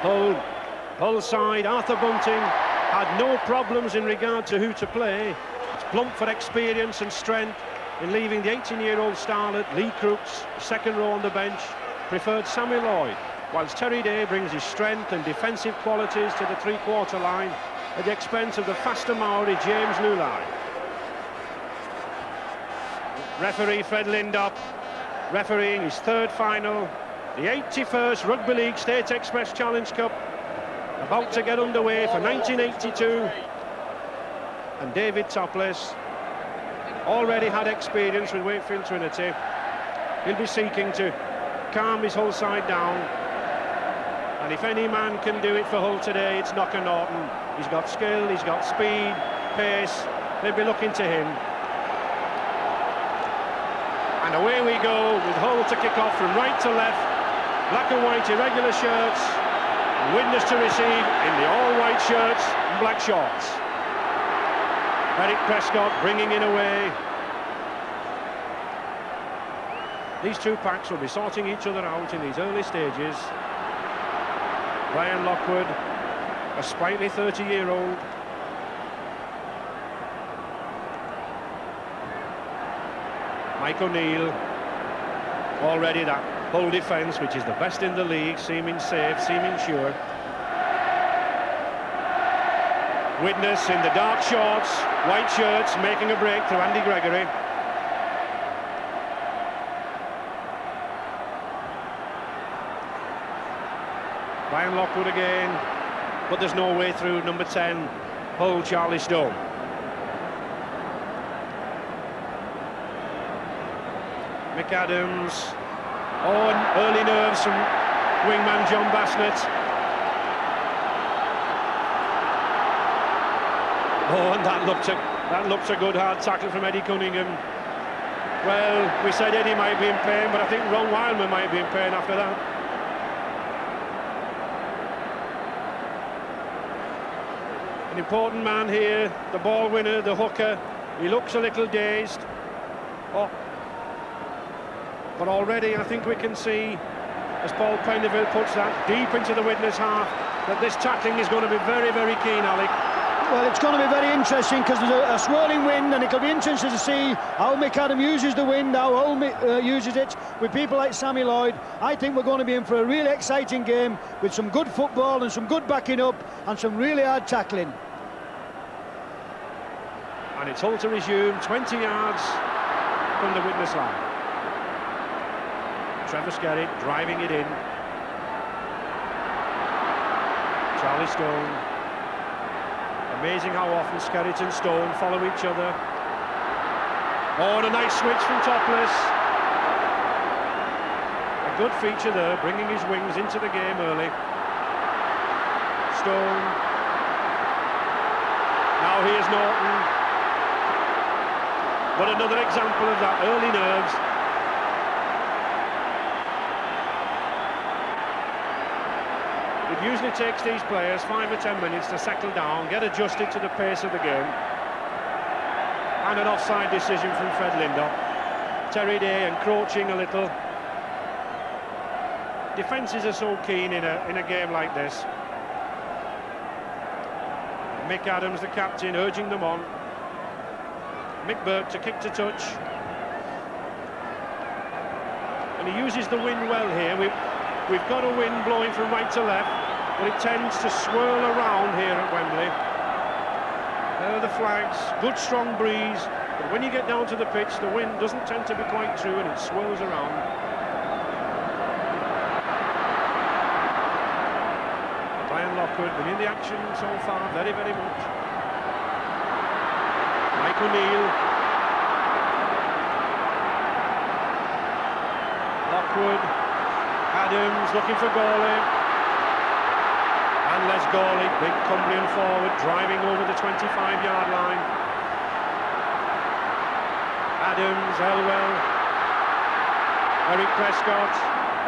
Hull side, Arthur Bunting had no problems in regard to who to play. It's Plump for experience and strength in leaving the 18-year-old starlet, Lee Crooks, second row on the bench, preferred Sammy Lloyd, whilst Terry Day brings his strength and defensive qualities to the three-quarter line at the expense of the faster Maori James Lulai. Referee Fred Lindop, refereeing his third final, the 81st Rugby League State Express Challenge Cup, about to get underway for 1982. And David Topless already had experience with Wakefield Trinity. He'll be seeking to calm his Hull side down. And if any man can do it for Hull today, it's Knocker Norton. He's got skill, he's got speed, pace. They'll be looking to him. And away we go with Hull to kick off from right to left. Black and white irregular shirts. Widnes to receive in the all-white shirts and black shorts. Eric Prescott bringing in away. These two packs will be sorting each other out in these early stages. Brian Lockwood, a sprightly 30-year-old. Mike O'Neill, already that Hull defence, which is the best in the league, seeming safe, seeming sure. Widnes in the dark shorts, white shirts, making a break through Andy Gregory. Brian Lockwood again, but there's no way through number 10, Hull Charlie Stone. Mick Adams. Oh, and early nerves from wingman John Bassnett. Oh, and that looked a good hard tackle from Eddie Cunningham. Well, we said Eddie might be in pain, but I think Ron Wildman might be in pain after that. An important man here, the ball winner, the hooker. He looks a little dazed. Oh. But already I think we can see, as Paul Penderville puts that deep into the Widnes half, that this tackling is going to be very, very keen, Alec. Well, it's going to be very interesting because there's a swirling wind, and it'll be interesting to see how Mick Adam uses the wind, how Hull uses it with people like Sammy Lloyd. I think we're going to be in for a really exciting game with some good football and some good backing up and some really hard tackling. And it's Hull to resume 20 yards from the Widnes line. Trevor Skerritt driving it in. Charlie Stone. Amazing how often Skerritt and Stone follow each other. Oh, and a nice switch from Topless. A good feature there, bringing his wings into the game early. Stone. Now here's Norton. But another example of that early nerves. It usually takes these players 5 or 10 minutes to settle down, get adjusted to the pace of the game. And an offside decision from Fred Lindop. Terry Day encroaching a little. Defences are so keen in a game like this. Mick Adams, the captain, urging them on. Mick Burke to kick to touch. And he uses the wind well here. We've got a wind blowing from right to left, but it tends to swirl around here at Wembley. There are the flags, good strong breeze, but when you get down to the pitch, the wind doesn't tend to be quite true and it swirls around. Brian Lockwood been in the action so far very, very much. Mike O'Neill. Lockwood. Adams looking for Gawley. And Les Gawley, big Cumbrian forward, driving over the 25-yard line. Adams, Elwell. Eric Prescott.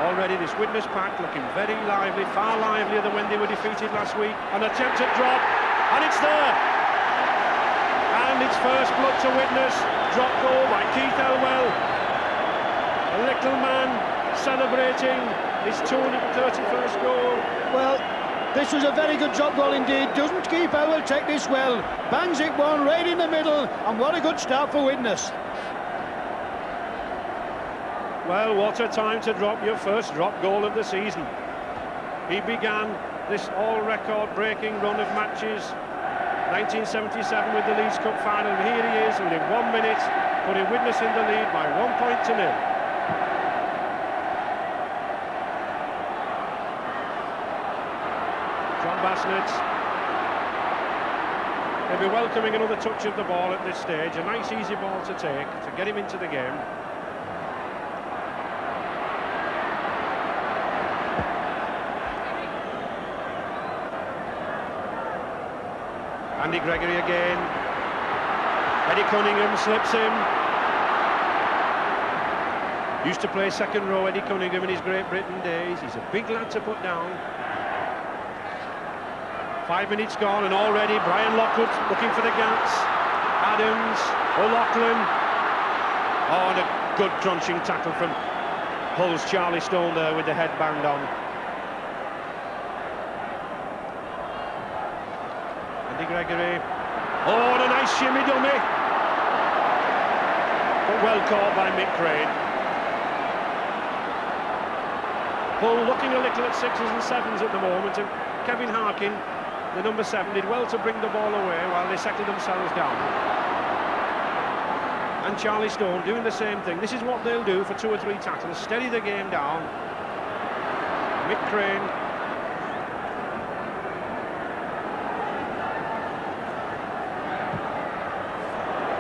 Already this Widnes pack looking very lively, far livelier than when they were defeated last week. An attempted drop, and it's there. And it's first blood to Widnes. Drop goal by Keith Elwell. A little man celebrating his 231st goal. Well, This was a very good drop goal indeed. Doesn't keep out, will take this well. Bangs it one right in the middle, and what a good start for Widnes. Well, what a time to drop your first drop goal of the season. He began this all-record breaking run of matches 1977 with the Leeds Cup final. Here he is within 1 minute, putting Widnes in the lead by 1-0. John Bassnett will be welcoming another touch of the ball at this stage. A nice easy ball to take to get him into the game. Andy Gregory again. Eddie Cunningham slips him. Used to play second row, Eddie Cunningham, in his Great Britain days. He's a big lad to put down. 5 minutes gone, and already Brian Lockwood looking for the gaps. Adams, O'Loughlin. Oh, and a good crunching tackle from Hull's Charlie Stone there with the head banged on. Andy Gregory. Oh, and a nice shimmy dummy. But well caught by Mick Crane. Hull looking a little at 6s and 7s at the moment, and Kevin Harkin, the number 7, did well to bring the ball away while they settled themselves down. And Charlie Stone doing the same thing. This is what they'll do for 2 or 3 tackles, steady the game down. Mick Crane.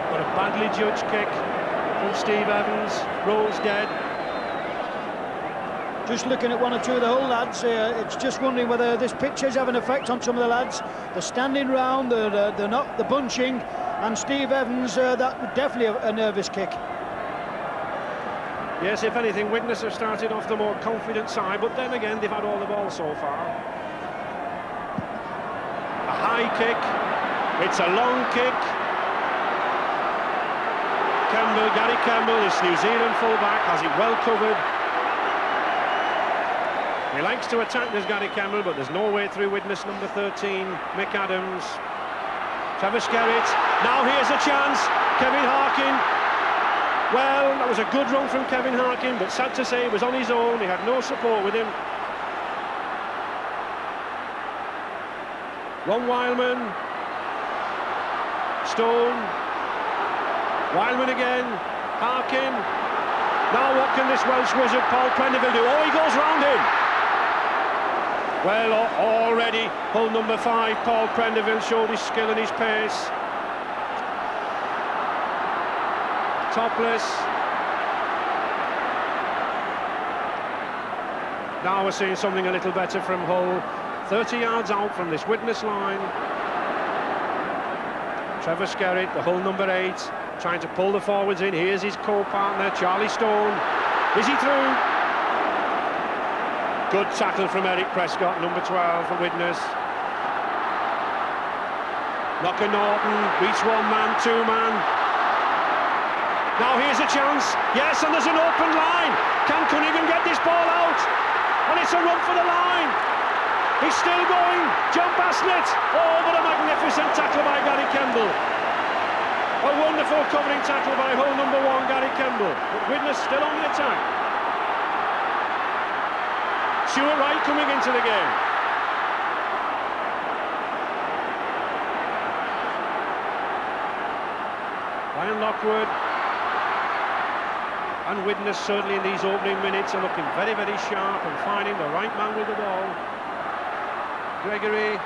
But a badly judged kick from Steve Evans, rolls dead. Just looking at 1 or 2 of the Hull lads, it's just wondering whether this pitch is having an effect on some of the lads. They're standing round, they're not, they're bunching, and Steve Evans, that was definitely a nervous kick. Yes, if anything, Widnes have started off the more confident side, but then again, they've had all the ball so far. A high kick, it's a long kick. Campbell, Gary Campbell, this New Zealand fullback, has it well covered. He likes to attack, this Gary Campbell, but there's no way through Widnes number 13, Mick Adams. Trevor Skerritt, now here's a chance, Kevin Harkin. Well, that was a good run from Kevin Harkin, but sad to say he was on his own, he had no support with him. Ron Wildman, Stone, Wildman again, Harkin. Now what can this Welsh wizard Paul Prendeville do? Oh, he goes round him. Well, already Hull number 5, Paul Prendeville, showed his skill and his pace. Topless. Now we're seeing something a little better from Hull. 30 yards out from this Widnes line. Trevor Skerritt, the Hull number 8, trying to pull the forwards in. Here's his co-partner, Charlie Stone. Is he through? Good tackle from Eric Prescott, number 12 for Widnes. Knocker Norton beats 1 man, 2 man. Now here's a chance. Yes, and there's an open line. Can Cunningham get this ball out? And it's a run for the line. He's still going. John Bassnett. Oh, what a magnificent tackle by Gary Campbell. A wonderful covering tackle by Hull number 1, Gary Campbell. But Widnes still on the attack. Stuart Wright coming into the game. Brian Lockwood. And Widnes certainly in these opening minutes are looking very, very sharp and finding the right man with the ball. Gregory.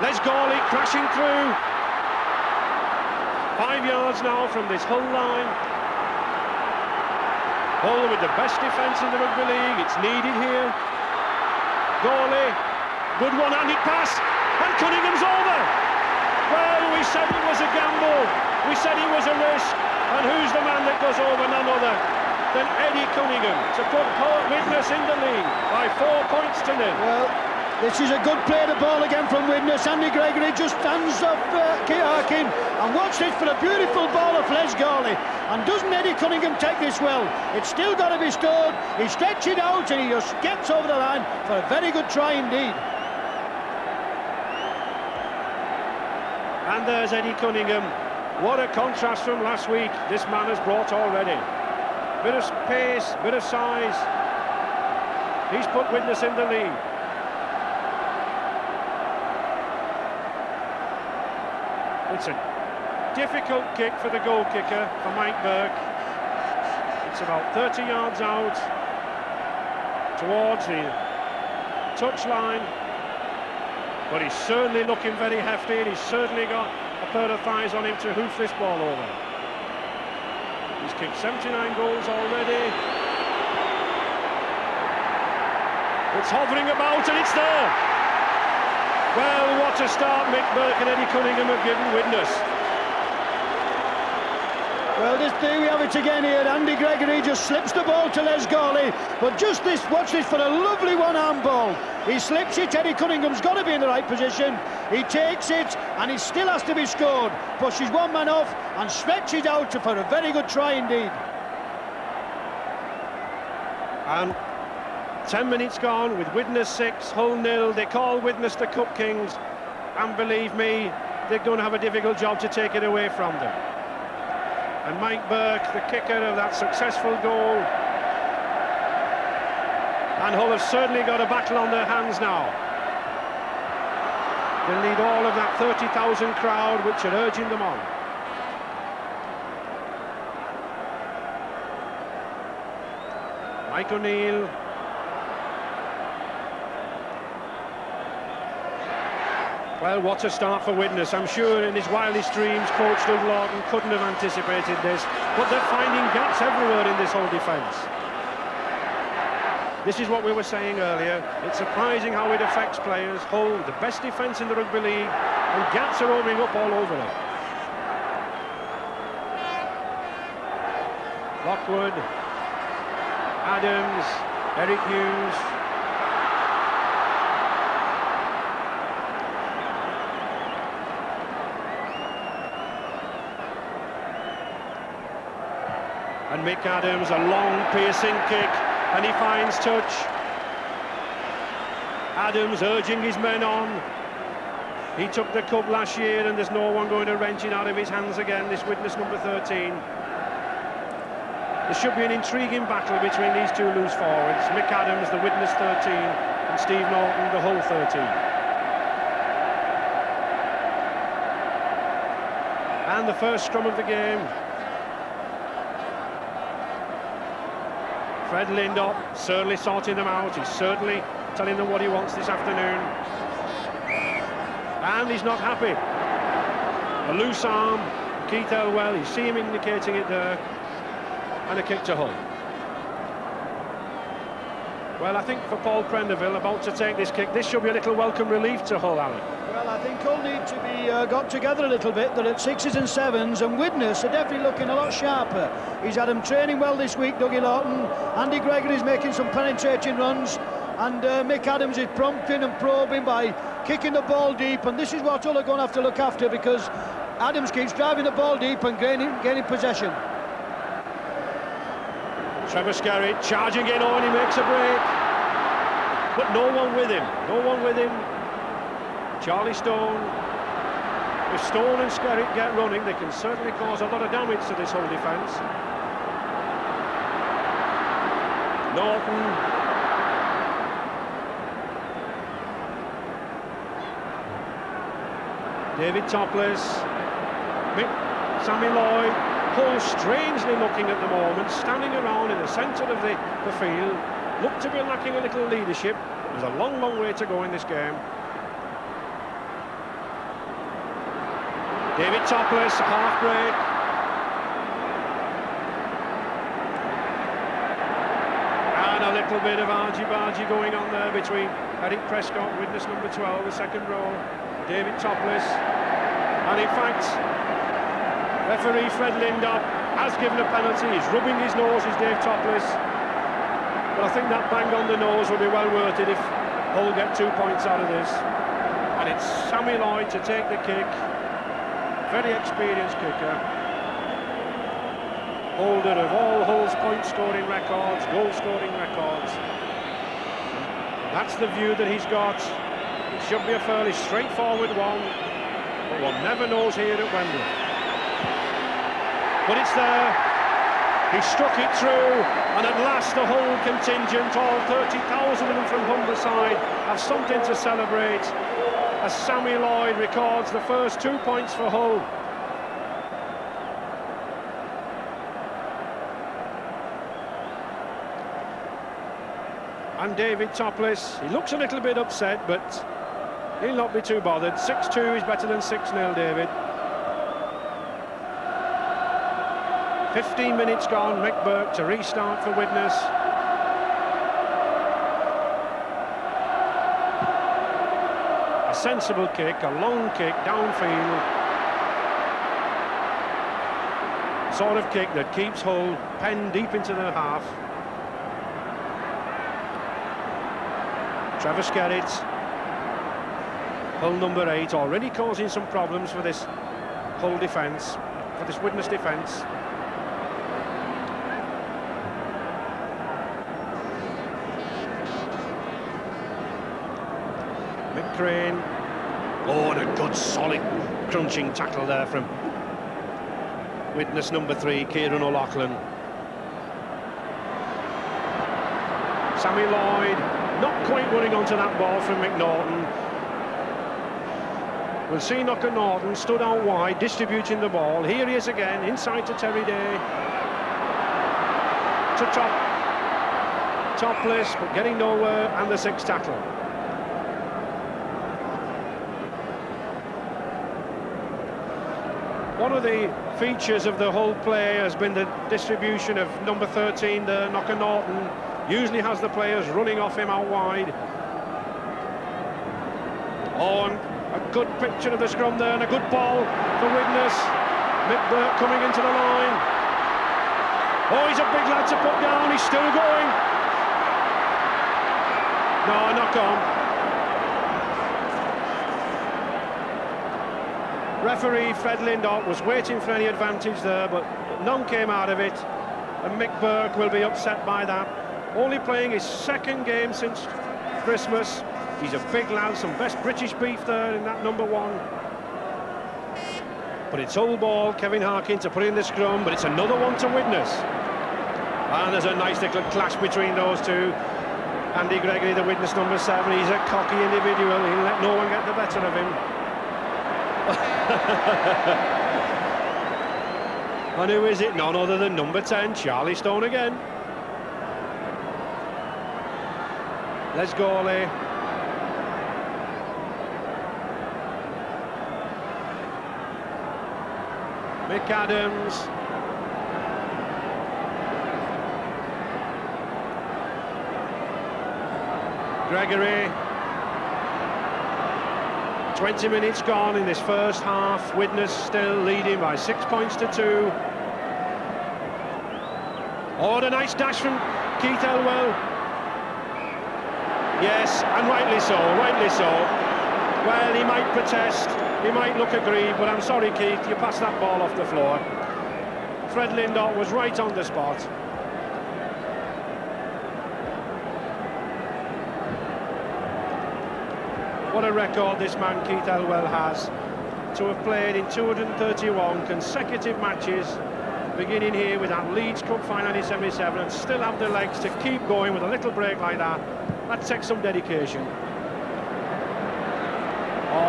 Les Gawley crashing through. 5 yards now from this Hull line. Hull with the best defence in the Rugby League. It's needed here. Gawley, good one-handed pass, and Cunningham's over. Well, we said it was a gamble, we said it was a risk, and who's the man that goes over? None other than Eddie Cunningham to put Widnes in the lead by 4 points to 0. Well, this is a good play the ball again from Widnes. Andy Gregory just stands up Kit Harkin, and watch this for a beautiful ball of Les Gawley. And doesn't Eddie Cunningham take this well? It's still got to be stored. He stretches it out and he just gets over the line for a very good try indeed. And there's Eddie Cunningham. What a contrast from last week this man has brought already. Bit of pace, bit of size. He's put Widnes in the lead. It's a difficult kick for the goal kicker, for Mike Burke. It's about 30 yards out towards the touchline. But he's certainly looking very hefty, and he's certainly got a pair of thighs on him to hoof this ball over. He's kicked 79 goals already. It's hovering about and it's there. Well, what a start Mick Burke and Eddie Cunningham have given Widnes. Well, there we have it again here. Andy Gregory just slips the ball to Les Gawley. But just this, watch this for a lovely one-arm ball. He slips it, Eddie Cunningham's got to be in the right position. He takes it, and it still has to be scored. Pushes one man off and stretches out for a very good try indeed. And 10 minutes gone with Widnes 6, Hull 0. They call Widnes the Cup Kings. And believe me, they're going to have a difficult job to take it away from them. And Mike Burke, the kicker of that successful goal. And Hull have certainly got a battle on their hands now. They'll need all of that 30,000 crowd which are urging them on. Mike O'Neill. Well, what a start for Widnes. I'm sure in his wildest dreams, coach Doug Lawton couldn't have anticipated this. But they're finding gaps everywhere in this whole defence. This is what we were saying earlier. It's surprising how it affects players. Hull, the best defence in the Rugby League, and gaps are opening up all over it. Lockwood, Adams, Eric Hughes. And Mick Adams, a long piercing kick, and he finds touch. Adams urging his men on. He took the cup last year, and there's no one going to wrench it out of his hands again, this Widnes number 13. There should be an intriguing battle between these two loose forwards. Mick Adams, the Widnes 13, and Steve Norton, the Hull 13. And the first scrum of the game. Fred Lindop certainly sorting them out. He's certainly telling them what he wants this afternoon. And he's not happy. A loose arm, Keith Elwell, you see him indicating it there. And a kick to Hull. Well, I think for Paul Prenderville, about to take this kick, this should be a little welcome relief to Hull, Alan. Well, I think Hull need to be got together a little bit. They're at 6s and 7s, and Widnes are definitely looking a lot sharper. He's had them training well this week, Dougie Lawton. Andy Gregory's making some penetrating runs, and Mick Adams is prompting and probing by kicking the ball deep, and this is what Hull are going to have to look after, because Adams keeps driving the ball deep and gaining possession. Trevor Skerritt charging in on, he makes a break. But no one with him, no one with him. Charlie Stone. If Stone and Skerritt get running, they can certainly cause a lot of damage to this whole defence. Norton. David Topless. Sammy Lloyd. Hull strangely looking at the moment, standing around in the centre of the field. Look to be lacking a little leadership. There's a long, long way to go in this game. David Topless, half break. And a little bit of argy-bargy going on there between Eric Prescott, Widnes number 12, the second row, David Topless. And in fact, referee Fred Lindop has given a penalty. He's rubbing his nose, is Dave Topless. But I think that bang on the nose will be well worth it if Hull get 2 points out of this. And it's Sammy Lloyd to take the kick. Very experienced kicker. Holder of all Hull's point-scoring records, goal-scoring records. That's the view that he's got. It should be a fairly straightforward one. but one never knows here at Wembley. But it's there. He struck it through, and at last the whole contingent, all 30,000 of them from Humberside, have something to celebrate as Sammy Lloyd records the first 2 points for Hull. And David Topless, he looks a little bit upset, but he'll not be too bothered. 6-2 is better than 6-0, David. 15 minutes gone, Mick Burke to restart for Widnes. A sensible kick, a long kick downfield. Sort of kick that keeps Hull penned deep into the half. Trevor Skerritt, Hull number 8, already causing some problems for this Hull defence, for this Widnes defence. Crane. Oh, and a good solid crunching tackle there from Widnes number 3, Kieran O'Loughlin. Sammy Lloyd not quite running onto that ball from McNaughton. We'll see Norton stood out wide, distributing the ball. Here he is again, inside to Terry Day. To Topless, but getting nowhere, and the 6th tackle. One of the features of the Hull play has been the distribution of number 13, the Norton. Usually has the players running off him out wide. Oh, and a good picture of the scrum there, and a good ball for Widnes. Mick Burke coming into the line. Oh, he's a big lad to put down, he's still going. No, knock on. Referee Fred Lindott was waiting for any advantage there, but none came out of it, and Mick Burke will be upset by that. Only playing his 2nd game since Christmas. He's a big lad, some best British beef there in that number 1. But it's Hull ball, Kevin Harkin to put in the scrum, but it's another one to Widnes. And there's a nice little clash between those two. Andy Gregory, the Widnes number 7, he's a cocky individual, he'll let no one get the better of him. And who is it? None other than number 10, Charlie Stone again. Les Gawley. Mick Adams. Gregory. 20 minutes gone in this first half. Widnes still leading by 6 points to 2. Oh, and a nice dash from Keith Elwell. Yes, and rightly so, rightly so. Well, he might protest, he might look aggrieved, but I'm sorry, Keith, you passed that ball off the floor. Fred Lindott was right on the spot. What a record this man Keith Elwell has, to have played in 231 consecutive matches, beginning here with that Leeds Cup final in '77, and still have the legs to keep going with a little break like that. That takes some dedication. Oh,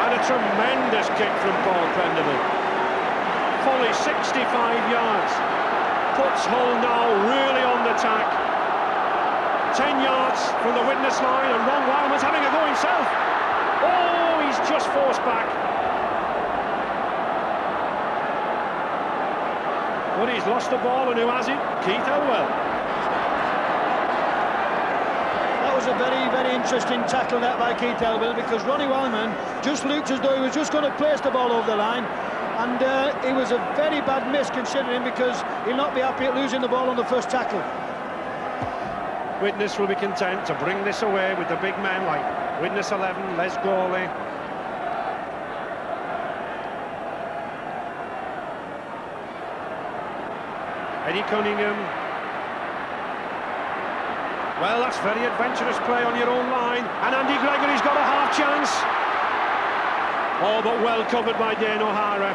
and a tremendous kick from Paul Prendeville. Fully 65 yards. Puts Hull now really on the tack. 10 yards from the Widnes line, and Ron Wildman's having a go himself. Oh, he's just forced back. But he's lost the ball, and who has it? Keith Elwell. That was a very, very interesting tackle that by Keith Elwell, because Ronnie Wildman just looked as though he was just going to place the ball over the line, and it was a very bad miss considering, because he'll not be happy at losing the ball on the first tackle. Widnes will be content to bring this away with the big men like Widnes 11, Les Gawley. Eddie Cunningham. Well, that's very adventurous play on your own line, and Andy Gregory's got a half chance. Oh, but well covered by Dane O'Hara.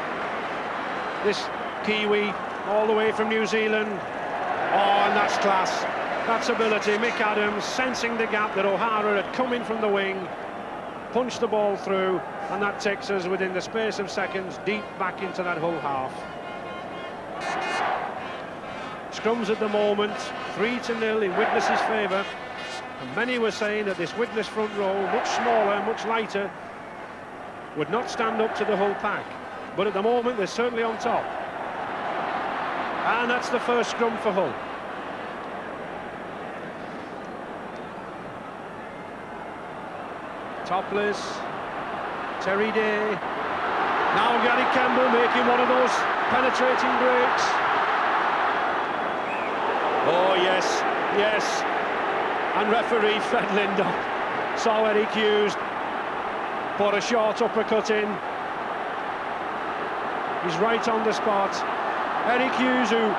This Kiwi, all the way from New Zealand. Oh, and that's class. That's ability. Mick Adams sensing the gap that O'Hara had come in from the wing, punched the ball through, and that takes us within the space of seconds deep back into that Hull half. Scrums at the moment, 3-0 in Widnes' favour, and many were saying that this Widnes front row, much smaller, much lighter, would not stand up to the Hull pack. But at the moment they're certainly on top. And that's the first scrum for Hull. Topless, Terry Day. Now Gary Campbell making one of those penetrating breaks. Oh yes, yes. And referee Fred Lindop saw Eric Hughes put a short uppercut in. He's right on the spot. Eric Hughes, who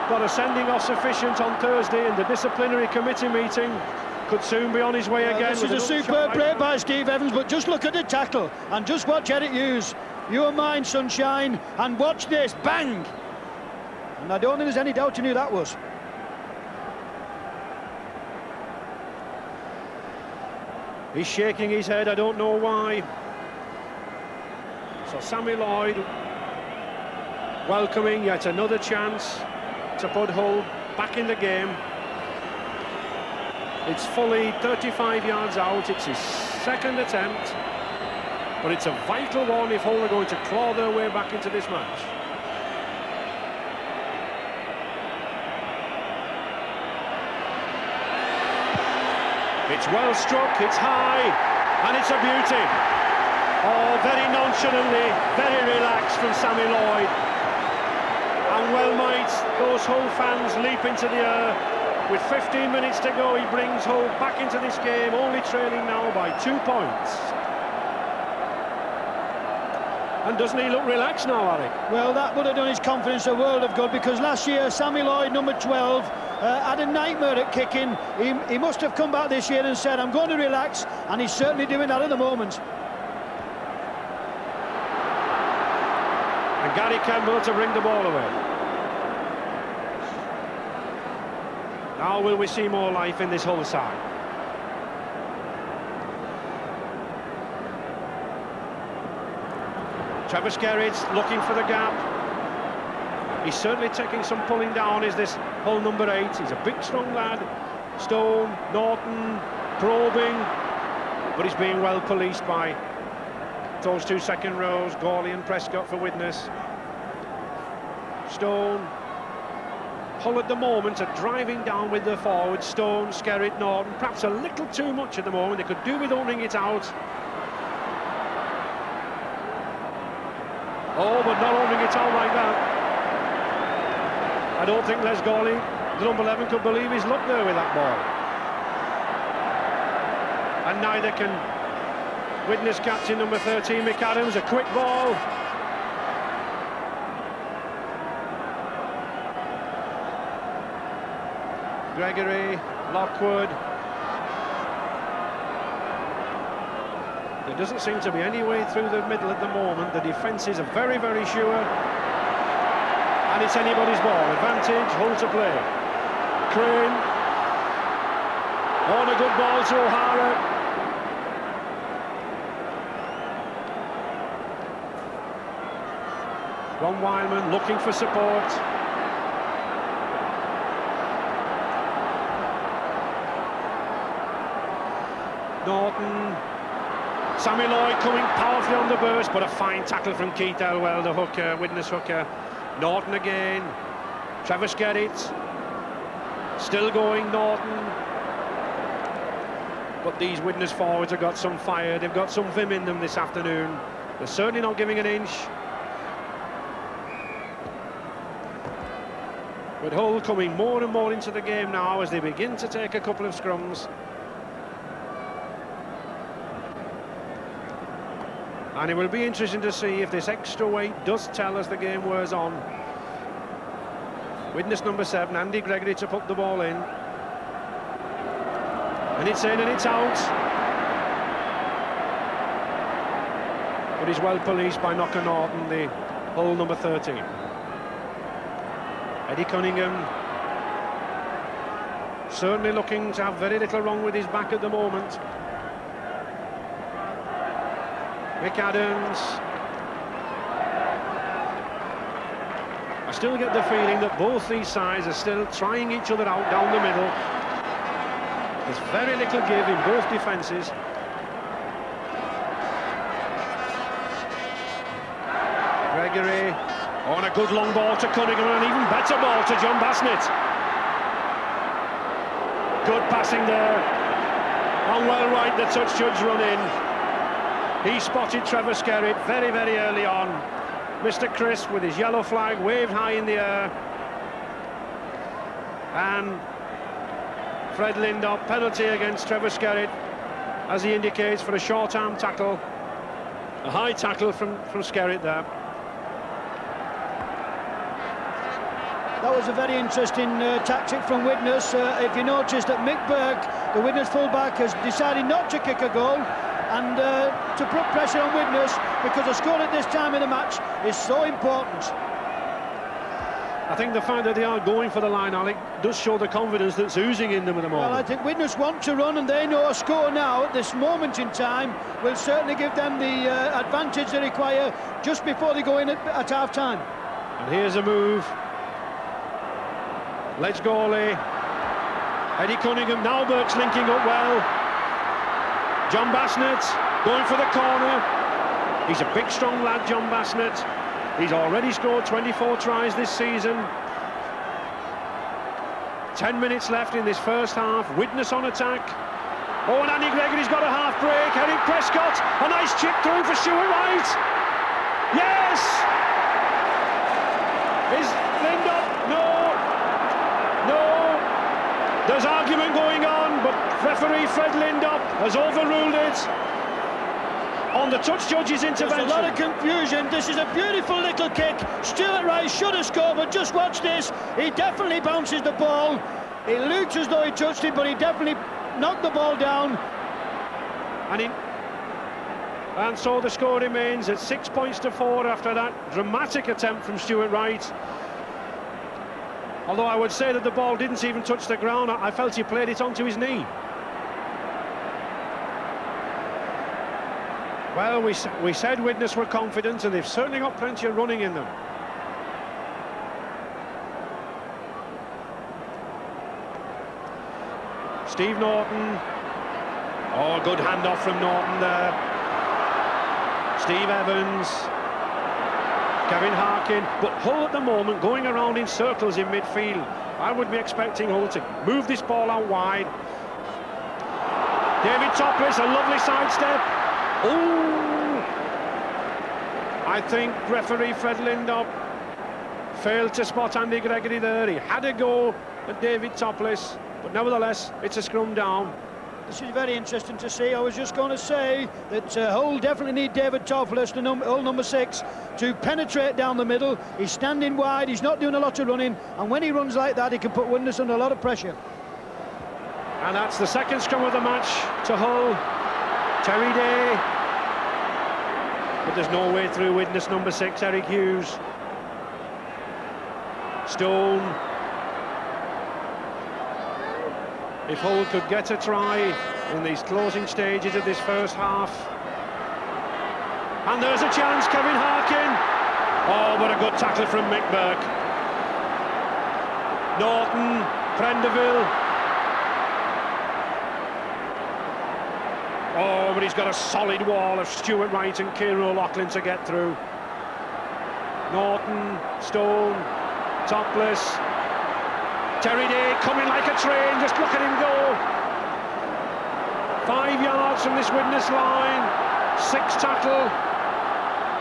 got a sending off sufficient on Thursday in the disciplinary committee meeting, could soon be on his way again. This is a superb play by Steve Evans, but just look at the tackle and just watch Eric Hughes. You are mine, sunshine, and watch this, bang! And I don't think there's any doubt in who that was. He's shaking his head, I don't know why. So Sammy Lloyd welcoming yet another chance to put Hull back in the game. It's fully 35 yards out, it's his second attempt, but it's a vital one if Hull are going to claw their way back into this match. It's well struck, it's high, and it's a beauty. Oh, very nonchalantly, very relaxed from Sammy Lloyd. And well might those Hull fans leap into the air. With 15 minutes to go, he brings Hull back into this game, only trailing now by 2 points. And doesn't he look relaxed now, Alec? Well, that would have done his confidence a world of good, because last year Sammy Lloyd, number 12, had a nightmare at kicking. He must have come back this year and said, I'm going to relax, and he's certainly doing that at the moment. And Gary Campbell to bring the ball away. Now will we see more life in this Hull side? Travis Gerrits looking for the gap. He's certainly taking some pulling down, is this Hull number 8. He's a big, strong lad. Stone, Norton, probing, but he's being well policed by those two second rows, Gawley and Prescott for Widnes. Stone. Hull at the moment are driving down with their forwards, Stone, Skerritt, Norton, perhaps a little too much at the moment. They could do with owning it out. Oh, but not owning it out like that. I don't think Les Gawley, the number 11, could believe his luck there with that ball. And neither can Widnes captain number 13, Mick Adams. A quick ball. Gregory, Lockwood. There doesn't seem to be any way through the middle at the moment. The defences are very, very sure. And it's anybody's ball. Advantage, Hull to play. Crane. On a good ball to O'Hara. Ron Wildman looking for support. Norton. Sammy Lloyd coming powerfully on the burst, but a fine tackle from Keith Elwell, the hooker, Widnes hooker. Norton again. Travis Gerrits. Still going, Norton. But these Widnes forwards have got some fire, they've got some vim in them this afternoon. They're certainly not giving an inch. But Hull coming more and more into the game now as they begin to take a couple of scrums. And it will be interesting to see if this extra weight does tell as the game wears on. Widnes number 7, Andy Gregory, to put the ball in. And it's in and it's out. but he's well policed by Knocker Norton, the Hull number 13. Eddie Cunningham certainly looking to have very little wrong with his back at the moment. Mick Adams. I still get the feeling that both these sides are still trying each other out down the middle. There's very little give in both defences. Gregory, on a good long ball to Cunningham, and an even better ball to John Bassnett. Good passing there. And well right, the touch judge run in. He spotted Trevor Skerritt very, very early on. Mr. Crisp with his yellow flag waved high in the air. And Fred Lindop, penalty against Trevor Skerritt, as he indicates, for a short arm tackle. A high tackle from Skerritt there. That was a very interesting tactic from Widnes. If you notice that Mick Burke, the Widnes fullback, has decided not to kick a goal and to put pressure on Widnes, because a score at this time in the match is so important. I think the fact that they are going for the line, Alec, does show the confidence that's oozing in them at the moment. Well, I think Widnes want to run, and they know a score now at this moment in time will certainly give them the advantage they require just before they go in at half-time. And here's a move. Ledge goalie. Eddie Cunningham, now Burke's linking up well. John Bassnett going for the corner. He's a big, strong lad, John Bassnett. He's already scored 24 tries this season. 10 minutes left in this first half. Widnes on attack. Oh, and Andy Gregory's got a half break. Eric Prescott, a nice chip through for Stuart Wright. Yes! Is Lindop? No. There's argument going on, but referee Fred Lindop has overruled it on the touch judge's intervention. There's a lot of confusion. This is a beautiful little kick. Stuart Wright should have scored, but just watch this. He definitely bounces the ball. It looks as though he touched it, but he definitely knocked the ball down. And so the score remains at 6 points to 4 after that dramatic attempt from Stuart Wright. Although I would say that the ball didn't even touch the ground, I felt he played it onto his knee. Well, we said Widnes were confident, and they've certainly got plenty of running in them. Steve Norton. Oh, good handoff from Norton there. Steve Evans. Kevin Harkin. But Hull at the moment going around in circles in midfield. I would be expecting Hull to move this ball out wide. David Topless, a lovely sidestep. Oh! I think referee Fred Lindop failed to spot Andy Gregory there. He had a go at David Topless, but nevertheless, it's a scrum down. This is very interesting to see. I was just going to say that Hull definitely need David Topless, the Hull number 6, to penetrate down the middle. He's standing wide, he's not doing a lot of running, and when he runs like that, he can put Widnes under a lot of pressure. And that's the second scrum of the match to Hull. Terry Day. But there's no way through Widnes number 6, Eric Hughes. Stone. If Hull could get a try in these closing stages of this first half. And there's a chance, Kevin Harkin. Oh, what a good tackle from Mick Burke. Norton, Prendeville. Oh, but he's got a solid wall of Stuart Wright and Kieran O'Loughlin to get through. Norton, Stone, Topless. Terry Day coming like a train, just look at him go. 5 yards from this Widnes line. 6 tackle.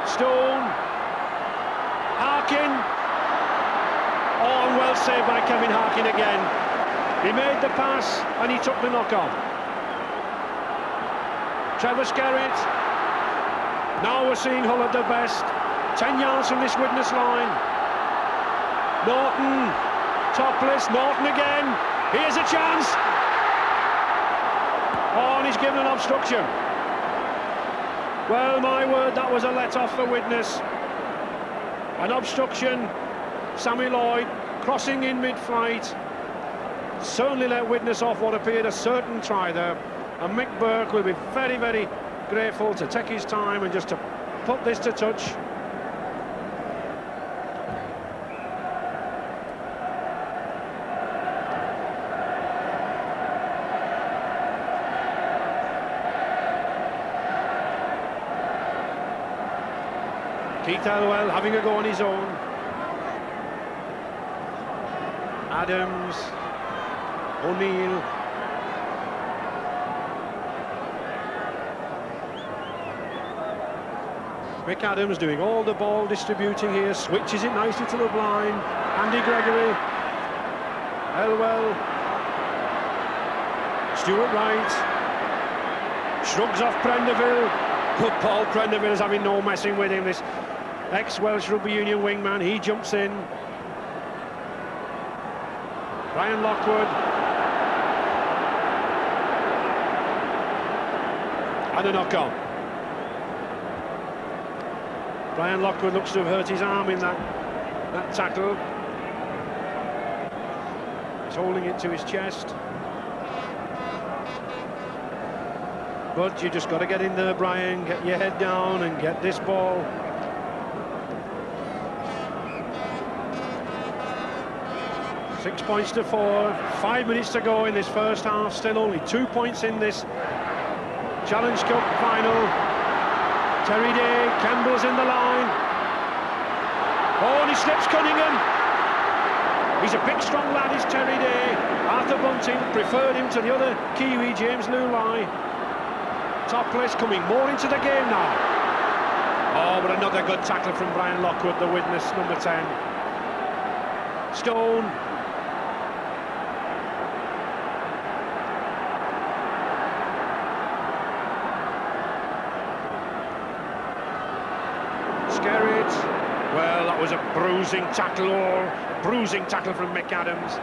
Stone. Harkin. Oh, and well saved by Kevin Harkin again. He made the pass and he took the knock on. Trevor Skerritt. Now we're seeing Hull at their best. 10 yards from this Widnes line. Norton. Topless, Norton again. Here's a chance. Oh, and he's given an obstruction. Well, my word, that was a let-off for Widnes. An obstruction. Sammy Lloyd crossing in mid-flight. Certainly let Widnes off what appeared a certain try there. And Mick Burke will be very, very grateful to take his time and just to put this to touch. Keith Elwell having a go on his own. Adams, O'Neill. Mick Adams doing all the ball distributing here, switches it nicely to the blind. Andy Gregory, Elwell, Stuart Wright, shrugs off Prenderville. Good ball, Prenderville is having no messing with him, this ex-Welsh Rugby Union wingman. He jumps in. Brian Lockwood. And a knock-on. Brian Lockwood looks to have hurt his arm in that tackle. He's holding it to his chest. But you just got to get in there, Brian, get your head down and get this ball. Six points to 4, 5 minutes to go in this first half, still only 2 points in this Challenge Cup final. Terry Day, Campbell's in the line. Oh, and he slips Cunningham. He's a big, strong lad, is Terry Day. Arthur Bunting preferred him to the other Kiwi, James Lulai. Topless coming more into the game now. Oh, but another good tackle from Brian Lockwood, the Widnes number 10. Stone. Skerritt. Well, that was a bruising tackle, or a bruising tackle from Mick Adams.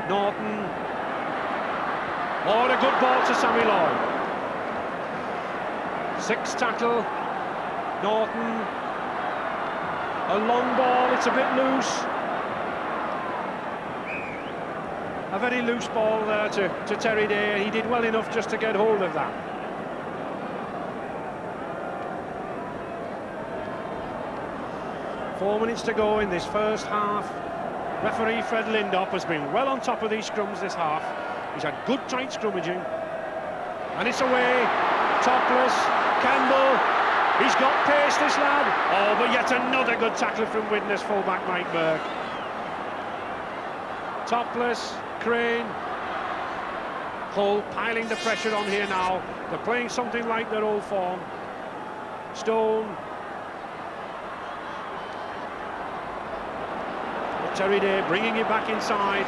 Norton. Oh, and a good ball to Sammy Lloyd. Sixth tackle, Norton, a long ball, it's a bit loose. A very loose ball there to Terry Day. He did well enough just to get hold of that. Four minutes to go in this first half. Referee Fred Lindop has been well on top of these scrums this half. He's had good tight scrummaging. And it's away, Topless. Campbell, he's got pace, this lad. Oh, but yet another good tackle from Widnes fullback Mike Burke. Topless, Crane. Hull piling the pressure on here now. They're playing something like their old form. Stone. But Terry Day bringing it back inside.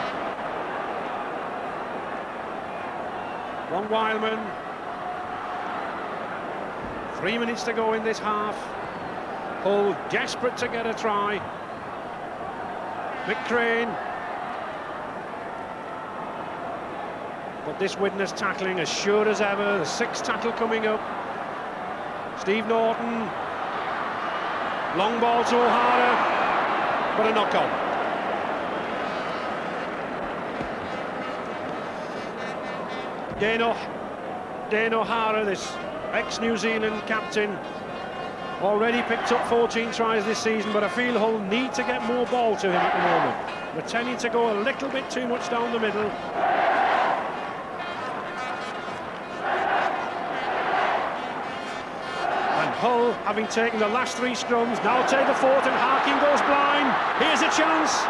Ron Wildman. 3 minutes to go in this half. Hull desperate to get a try. Mick Crane. But this Widnes tackling as sure as ever. The sixth tackle coming up. Steve Norton. Long ball to O'Hara. But a knock-on. Dane O'Hara, this ex-New Zealand captain, already picked up 14 tries this season, but I feel Hull need to get more ball to him at the moment. They're tending to go a little bit too much down the middle. And Hull, having taken the last three scrums, now take the fourth, and Harkin goes blind. Here's a chance.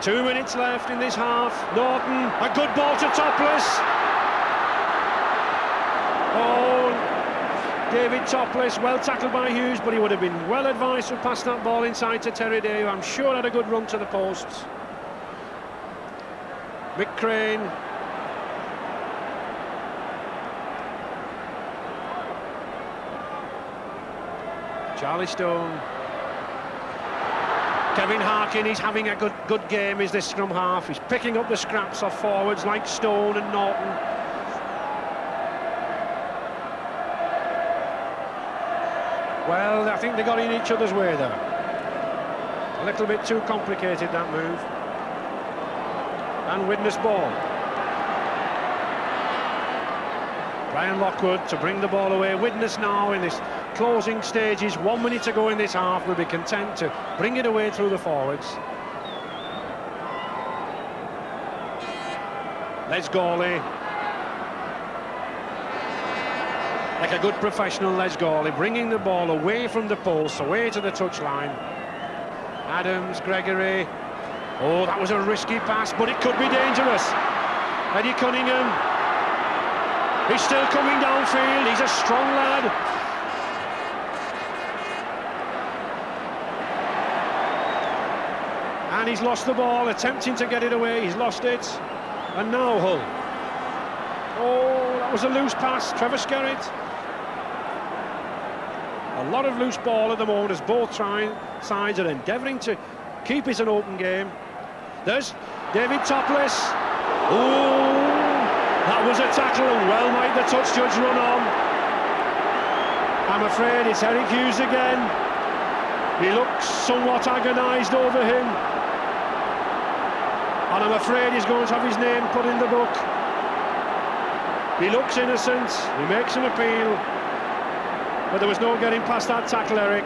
Two minutes left in this half. Norton, a good ball to Topless. Oh, David Topless, well tackled by Hughes, but he would have been well advised to pass that ball inside to Terry Day, who I'm sure had a good run to the posts. Mick Crane. Charlie Stone. Kevin Harkin, he's having a good game, is this scrum half. He's picking up the scraps off forwards like Stone and Norton. Well, I think they got in each other's way there. A little bit too complicated, that move. And Widnes ball. Brian Lockwood to bring the ball away. Widnes now in this closing stages, 1 minute to go in this half, will be content to bring it away through the forwards. Les Gawley, like a good professional, Les Gawley, bringing the ball away from the post, away to the touchline. Adams, Gregory. Oh, that was a risky pass, but it could be dangerous. Eddie Cunningham, he's still coming downfield, he's a strong lad. And he's lost the ball, attempting to get it away, he's lost it. And now Hull. Oh, that was a loose pass, Trevor Skerritt. A lot of loose ball at the moment as both sides are endeavouring to keep it an open game. There's David Topless. Oh, that was a tackle, and well might the touch judge run on. I'm afraid it's Eric Hughes again. He looks somewhat agonised over him. And I'm afraid he's going to have his name put in the book. He looks innocent, he makes an appeal, but there was no getting past that tackle, Eric.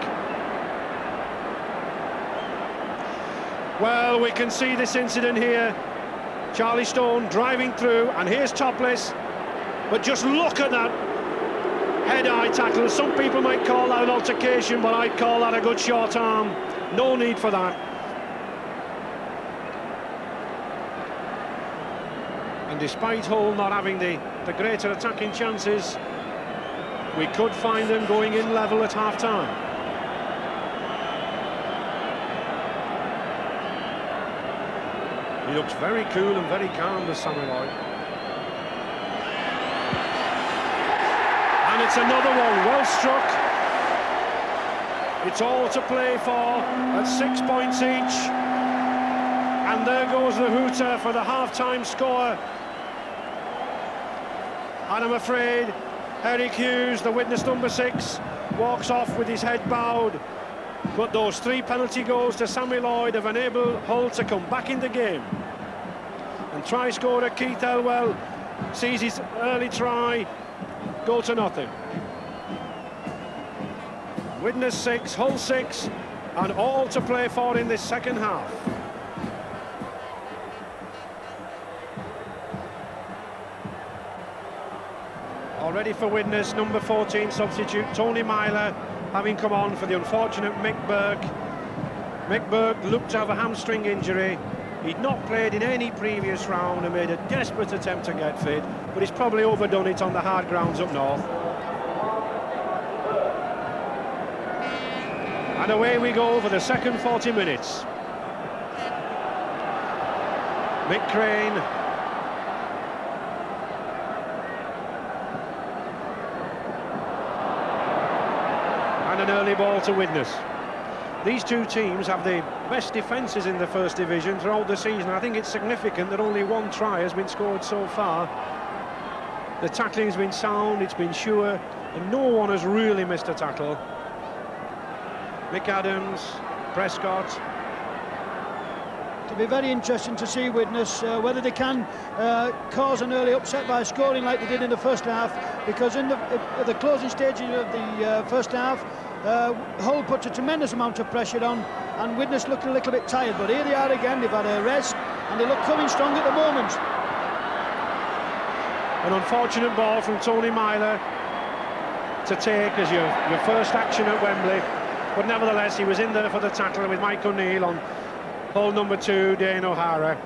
Well, we can see this incident here. Charlie Stone driving through, and here's Topless. But just look at that head-eye tackle. Some people might call that an altercation, but I'd call that a good short arm. No need for that. And despite Hull not having the greater attacking chances, we could find them going in level at half-time. He looks very cool and very calm, the Sammy Lloyd. And it's another one, well struck. It's all to play for at 6 points each. And there goes the hooter for the half-time score. And I'm afraid Eric Hughes, the Widnes number 6, walks off with his head bowed. But those 3 penalty goals to Sammy Lloyd have enabled Hull to come back in the game. And try scorer Keith Elwell sees his early try go to nothing. Widnes 6, Hull 6, and all to play for in this second half. Already for Widnes, number 14 substitute Tony Myler, having come on for the unfortunate Mick Burke. Mick Burke looked to have a hamstring injury. He'd not played in any previous round and made a desperate attempt to get fit, but he's probably overdone it on the hard grounds up north. And away we go for the second 40 minutes. Mick Crane. And an early ball to Widnes. These two teams have the best defences in the first division throughout the season. I think it's significant that only 1 try has been scored so far. The tackling's been sound, it's been sure, and no one has really missed a tackle. Mick Adams, Prescott. It'll be very interesting to see Widnes whether they can cause an early upset by scoring like they did in the first half, because in the closing stages of the first half, Hull put a tremendous amount of pressure on, and Widnes looked a little bit tired, but here they are again. They've had a rest and they look coming strong at the moment. An unfortunate ball from Tony Myler to take as your first action at Wembley, but nevertheless he was in there for the tackle with Mike O'Neill on Hull number 2, Dane O'Hara.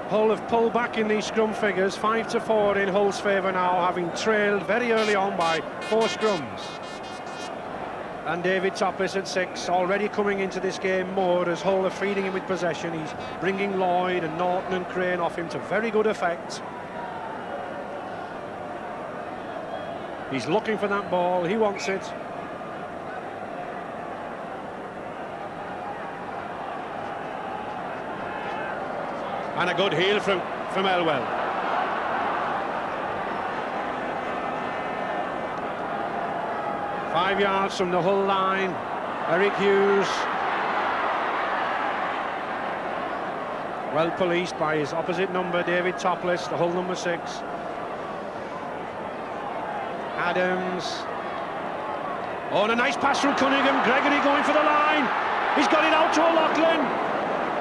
Hull have pulled back in these scrum figures, 5-4 in Hull's favour now, having trailed very early on by 4 scrums. And David Topless at 6, already coming into this game more as Hull are feeding him with possession. He's bringing Lloyd and Norton and Crane off him to very good effect. He's looking for that ball, he wants it. And a good heel from Elwell. Five yards from the Hull line, Eric Hughes. Well policed by his opposite number, David Topless, the Hull number 6. Adams. Oh, and a nice pass from Cunningham. Gregory going for the line. He's got it out to O'Loughlin.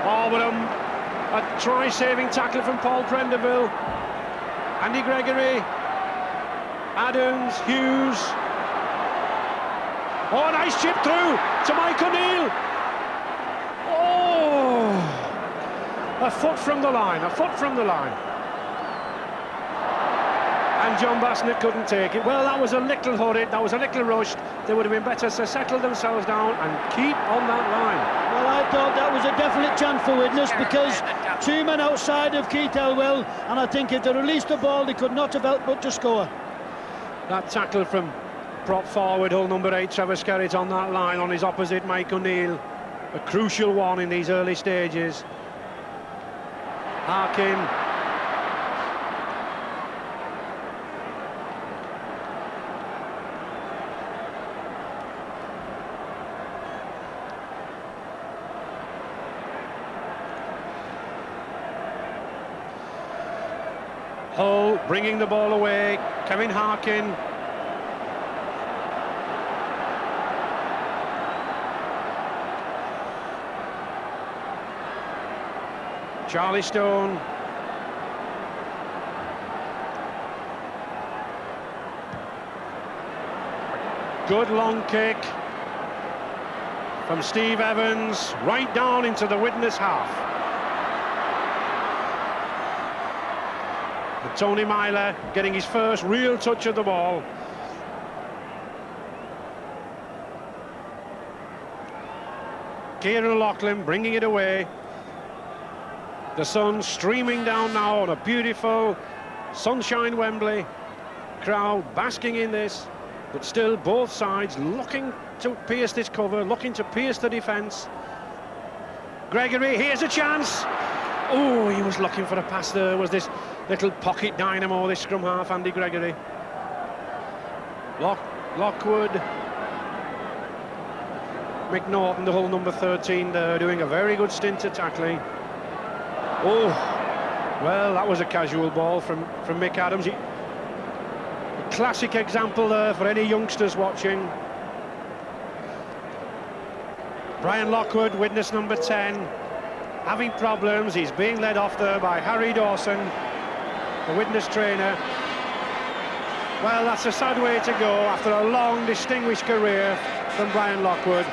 Oh, but a try-saving tackle from Paul Prenderville. Andy Gregory. Adams, Hughes. Oh, a nice chip through to Mike O'Neill. Oh, a foot from the line, a foot from the line. And John Bassnett couldn't take it. Well, that was a little hurried, that was a little rushed. They would have been better to settle themselves down and keep on that line. Well, I thought that was a definite chance for Widnes, because 2 men outside of Keith Elwell, and I think if they released the ball, they could not have helped but to score. That tackle from prop forward, Hull number 8, Trevor Skerritt on that line, on his opposite, Mike O'Neill. A crucial one in these early stages. Harkin. Hull bringing the ball away. Kevin Harkin. Charlie Stone. Good long kick from Steve Evans, right down into the Widnes half. And Tony Myler getting his first real touch of the ball. Kieran O'Loughlin bringing it away. The sun streaming down now on a beautiful sunshine Wembley. Crowd basking in this, but still both sides looking to pierce this cover, looking to pierce the defence. Gregory, here's a chance. Oh, he was looking for a pass there. Was this little pocket dynamo, this scrum half, Andy Gregory. Lockwood. McNaughton, the Hull number 13 there, doing a very good stint at tackling. Oh, well, that was a casual ball from Mick Adams. A classic example there for any youngsters watching. Brian Lockwood, Widnes number 10, having problems. He's being led off there by Harry Dawson, the Widnes trainer. Well, that's a sad way to go after a long, distinguished career from Brian Lockwood.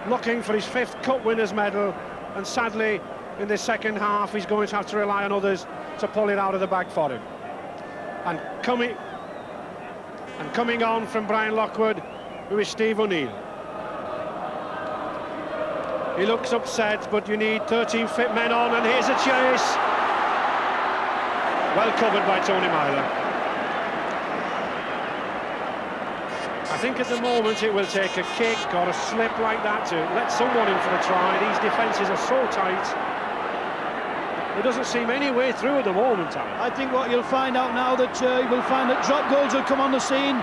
Looking for his 5th Cup Winners' medal, and sadly, in this second half, he's going to have to rely on others to pull it out of the bag for him. And coming on from Brian Lockwood, who is Steve O'Neill. He looks upset, but you need 13 fit men on, and here's a chase. Well covered by Tony Myler. I think at the moment it will take a kick or a slip like that to let someone in for a try. These defences are so tight. There doesn't seem any way through at the moment, Alan. I think what you'll find out now, that you will find that drop goals will come on the scene,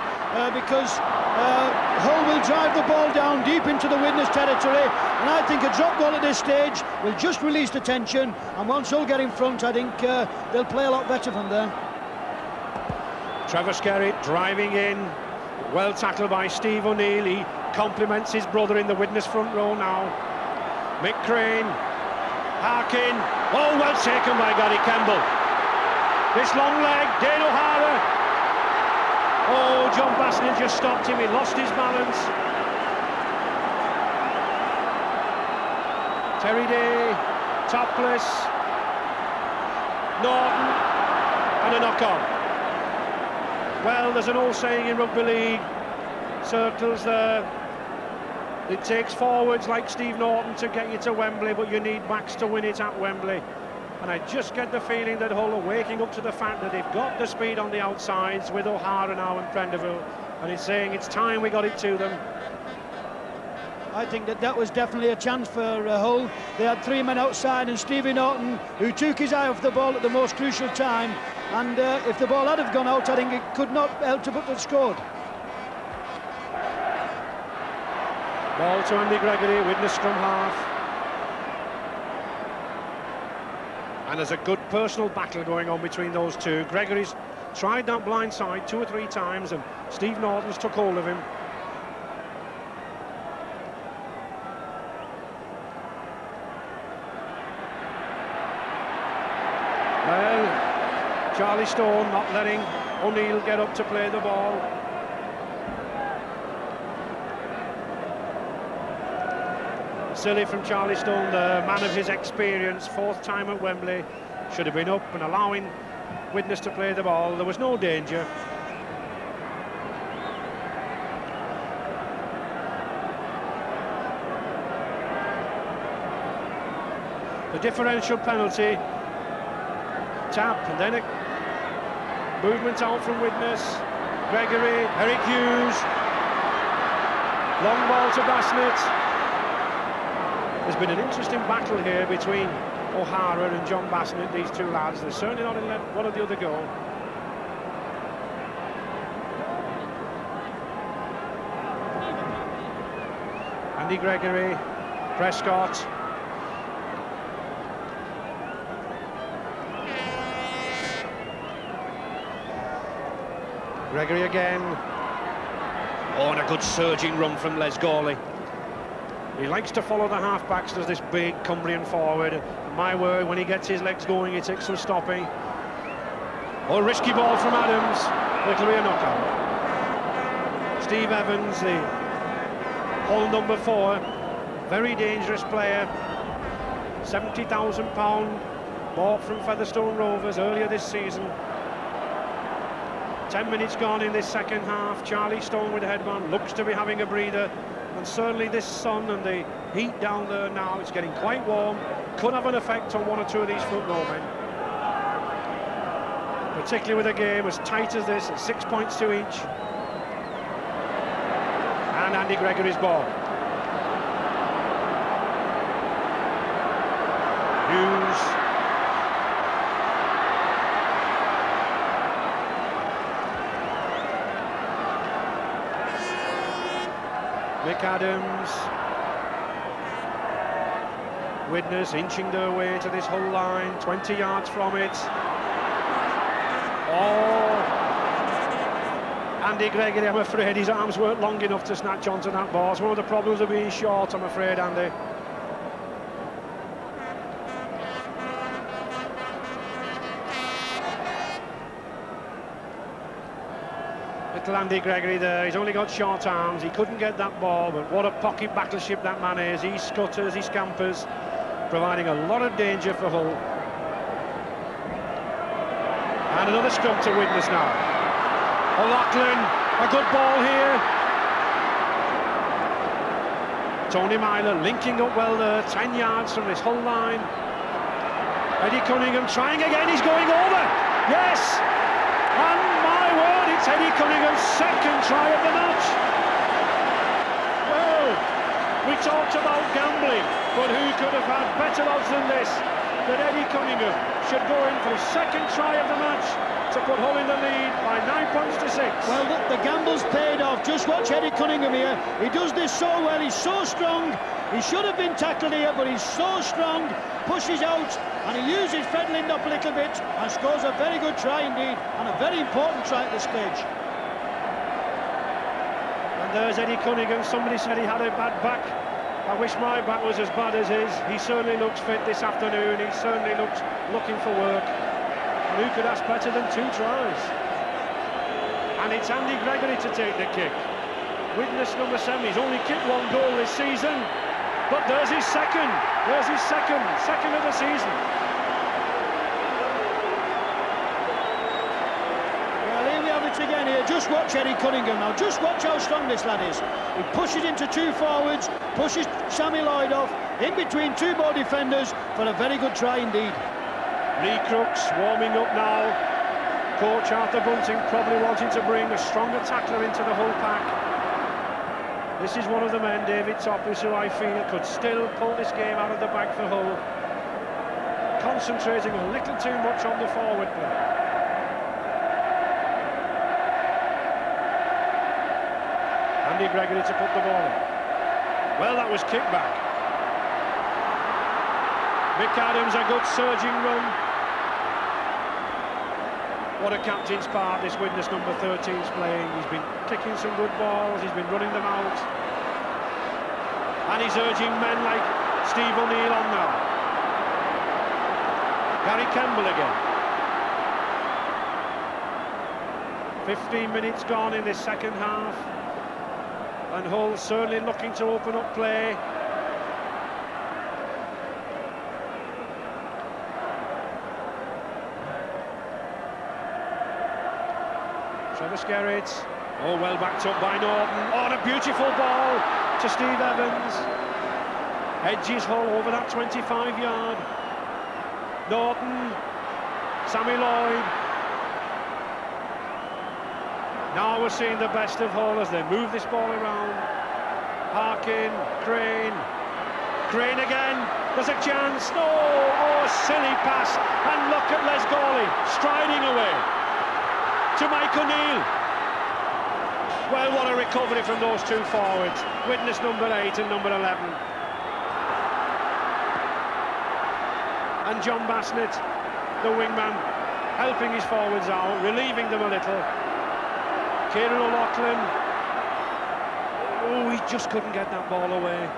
because Hull will drive the ball down deep into the Widnes territory, and I think a drop goal at this stage will just release the tension, and once Hull get in front, I think they'll play a lot better from there. Trevor Skerritt driving in, well tackled by Steve O'Neill. He compliments his brother in the Widnes front row now. Mick Crane. Harkin, oh, well taken by Gary Kemble. This long leg, Dane O'Hara. Oh, John Bassnett just stopped him, he lost his balance. Terry Day, Topless, Norton, and a knock-on. Well, there's an old saying in rugby league circles there. It takes forwards like Steve Norton to get you to Wembley, but you need backs to win it at Wembley. And I just get the feeling that Hull are waking up to the fact that they've got the speed on the outsides with O'Hara now and Prendeville, and it's saying it's time we got it to them. I think that was definitely a chance for Hull. They had 3 men outside, and Stevie Norton, who took his eye off the ball at the most crucial time, and if the ball had have gone out, I think it could not help to put the scored. Ball to Andy Gregory, Widnes scrum half. And there's a good personal battle going on between those two. Gregory's tried that blind side 2 or 3 times, and Steve Norton's took hold of him. Well, Charlie Stone not letting O'Neill get up to play the ball. Silly from Charlie Stone, the man of his experience, 4th time at Wembley, should have been up and allowing Widnes to play the ball. There was no danger. The differential penalty, tap, and then a movement out from Widnes. Gregory, Eric Hughes, long ball to Bassnett. There's been an interesting battle here between O'Hara and John Bassnett, these two lads. They're certainly not in one or the other goal. Andy Gregory, Prescott. Gregory again. Oh, and a good surging run from Les Gawley. He likes to follow the half-backs, does this big Cumbrian forward. And my word, when he gets his legs going, he takes some stopping. Oh, risky ball from Adams. It'll be a knockout. Steve Evans, the Hull number 4, very dangerous player. £70,000, bought from Featherstone Rovers earlier this season. 10 minutes gone in this second half. Charlie Stone with the headman, looks to be having a breather. And certainly this sun and the heat down there now, it's getting quite warm, could have an effect on 1 or 2 of these front row men. Particularly with a game as tight as this, at 6 points to each. And Andy Gregory's ball. Hughes. Mick Adams. Widnes inching their way to this Hull line, 20 yards from it. Oh, Andy Gregory, I'm afraid his arms weren't long enough to snatch onto that ball. It's one of the problems of being short, I'm afraid, Andy. Little Andy Gregory there, he's only got short arms, he couldn't get that ball, but what a pocket battleship that man is. He scutters, he scampers, providing a lot of danger for Hull. And another scrum to Widnes now. O'Loughlin, a good ball here. Tony Myler linking up well there, 10 yards from this Hull line. Eddie Cunningham trying again, he's going over. Yes! And my word, it's Eddie Cunningham's second try of the match. Well, we talked about gambling, but who could have had better odds than this? That Eddie Cunningham should go in for his second try of the match to put Hull in the lead by 9 points to 6. Well, the gamble's paid off. Just watch Eddie Cunningham here. He does this so well, he's so strong. He should have been tackled here, but he's so strong, pushes out, and he uses Fred Lindop a little bit and scores a very good try indeed, and a very important try at this stage. And there's Eddie Cunningham. Somebody said he had a bad back. I wish my back was as bad as his. He certainly looks fit this afternoon. He certainly looks looking for work. And who could ask better than 2 tries? And it's Andy Gregory to take the kick. Widnes number 7. He's only kicked 1 goal this season. But there's his second. There's his second of the season. Well, here we have it again here. Just watch Eddie Cunningham now. Just watch how strong this lad is. He pushes into 2 forwards, pushes Sammy Lloyd off, in between 2 more defenders for a very good try indeed. Lee Crooks warming up now. Coach Arthur Bunting probably wanting to bring a stronger tackler into the Hull pack. This is one of the men, David Topless, who I feel could still pull this game out of the bag for Hull. Concentrating a little too much on the forward play. Andy Gregory to put the ball in. Well, that was kicked back. Mick Adams, a good surging run. What a captain's part this Widnes number 13's playing. He's been kicking some good balls, he's been running them out. And he's urging men like Steve O'Neill on now. Gary Campbell again. 15 minutes gone in this second half. And Hull certainly looking to open up play. Travis Gerrits. Oh, well backed up by Norton. Oh, and a beautiful ball to Steve Evans. Edges Hull over that 25-yard. Norton, Sammy Lloyd. Now we're seeing the best of Hull as they move this ball around. Harkin, Crane. Crane again. There's a chance. No! Oh, silly pass. And look at Les Gawley striding away to Mike O'Neill. Well, what a recovery from those two forwards. Widnes number 8 and number 11. And John Bassnett, the wingman, helping his forwards out, relieving them a little. Kieran O'Loughlin. Oh, he just couldn't get that ball away.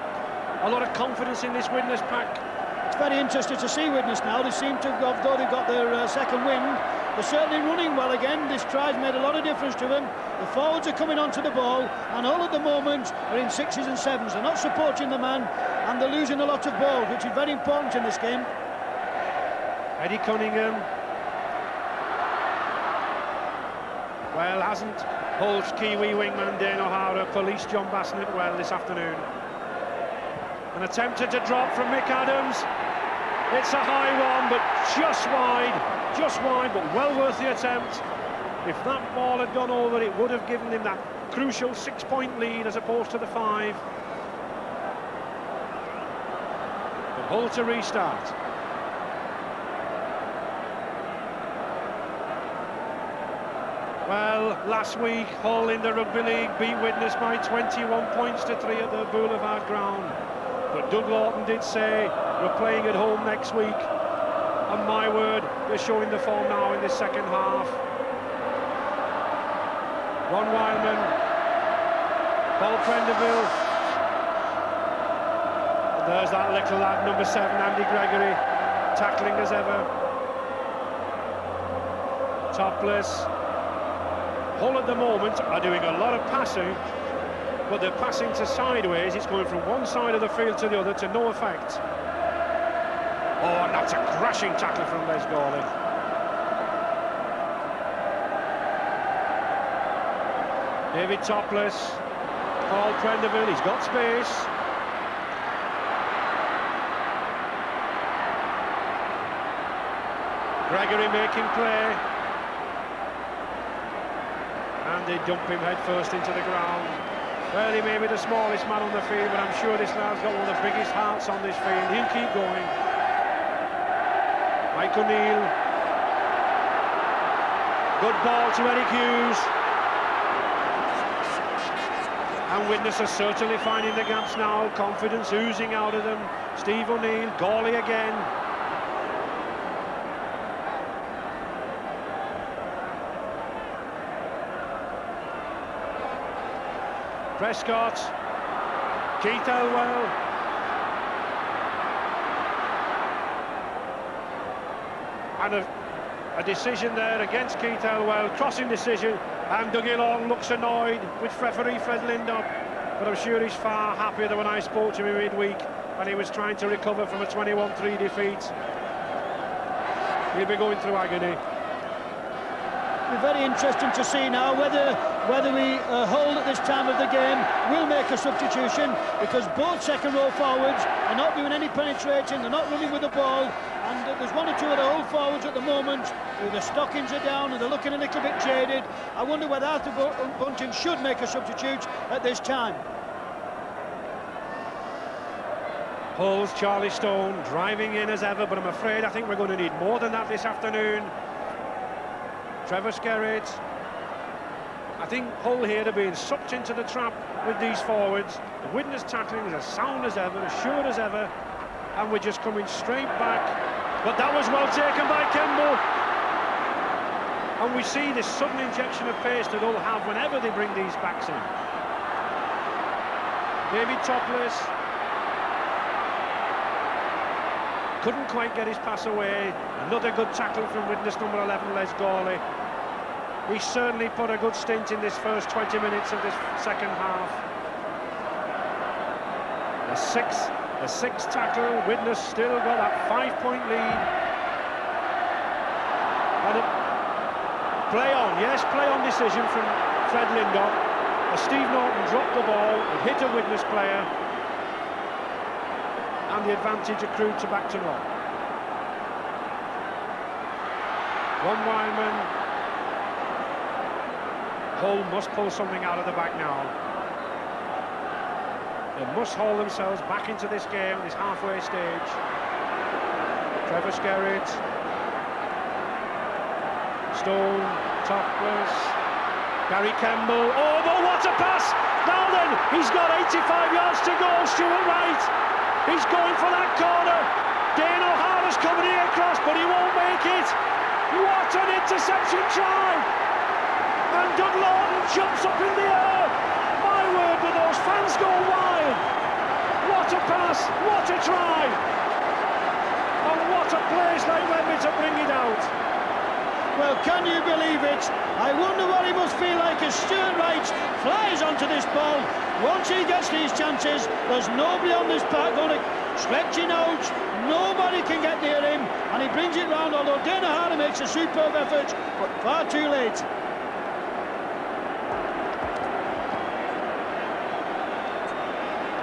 A lot of confidence in this Widnes pack. It's very interesting to see Widnes now. They seem to have, though they've got their second wind, they're certainly running well again. This try's made a lot of difference to them. The forwards are coming onto the ball, and all at the moment are in 6s and 7s. They're not supporting the man, and they're losing a lot of balls, which is very important in this game. Eddie Cunningham. Well, hasn't Hull's Kiwi wingman Dane O'Hara policed John Bassnett well this afternoon? And attempted to drop from Mick Adams. It's a high one, but just wide, but well worth the attempt. If that ball had gone over, it would have given him that crucial 6-point lead as opposed to the 5. But Hull to restart. Well, last week Hull in the Rugby League beat Widnes by 21 points to 3 at the Boulevard ground. But Doug Lawton did say we're playing at home next week, and my word, they're showing the form now in this second half. Ron Wildman, Paul Prendeville, and there's that little lad, number 7, Andy Gregory, tackling as ever. Topless. Hull at the moment are doing a lot of passing, but they're passing to sideways. It's going from one side of the field to the other to no effect. Oh, and that's a crashing tackle from Les Gawley. David Topless, Paul Prendeville, he's got space. Gregory making play. And they dump him head first into the ground. Well, he may be the smallest man on the field, but I'm sure this lad's got one of the biggest hearts on this field. He'll keep going. Mike O'Neill. Good ball to Eric Hughes. And Widnes are certainly finding the gaps now. Confidence oozing out of them. Steve O'Neill, Gawley again. Prescott, Keith Elwell. And a decision there against Keith Elwell, crossing decision, and Dougie Long looks annoyed with referee Fred Lindop, but I'm sure he's far happier than when I spoke to him midweek and he was trying to recover from a 21-3 defeat. He'll be going through agony. be very interesting to see now whether we hold at this time of the game will make a substitution, because both second row forwards are not doing any penetrating, they're not running with the ball, and there's one or two of the old forwards at the moment who the stockings are down and they're looking a little bit jaded. I wonder whether Arthur Bunting should make a substitute at this time. Hull's Charlie Stone driving in as ever, but I'm afraid I think we're going to need more than that this afternoon. Trevor Skerritt. I think Hull here are being sucked into the trap with these forwards. The Widnes tackling is as sound as ever, as sure as ever, and we're just coming straight back. But that was well taken by Kemble. And we see this sudden injection of pace that Hull have whenever they bring these backs in. David Topless couldn't quite get his pass away. Another good tackle from Widnes number 11, Les Gawley. He certainly put a good stint in this first 20 minutes of this second half. The sixth tackle. Widnes still got that 5-point lead. And a play on, yes, play on decision from Fred Lindop. As Steve Norton dropped the ball and hit a Widnes player, and the advantage accrued to Bacton Rock. One Wyman. Hull must pull something out of the back now. They must haul themselves back into this game, this halfway stage. Trevor Skerritt. Stone, Topless. Gary Kemble. Oh, but what a pass! Now then, he's got 85 yards to go, Stuart Wright. He's going for that corner. Dane O'Hara's coming here across, but he won't make it. What an interception try! And Doug Lawton jumps up in the air. My word, but those fans go wild. What a pass, what a try. And what a place like Wembley to bring it out. Well, can you believe it? I wonder what he must feel like as Stuart Wright flies onto this ball. Once he gets these chances, there's nobody on this park going to stretch him out. Nobody can get near him, and he brings it round, although Dane O'Hara makes a superb effort, but far too late.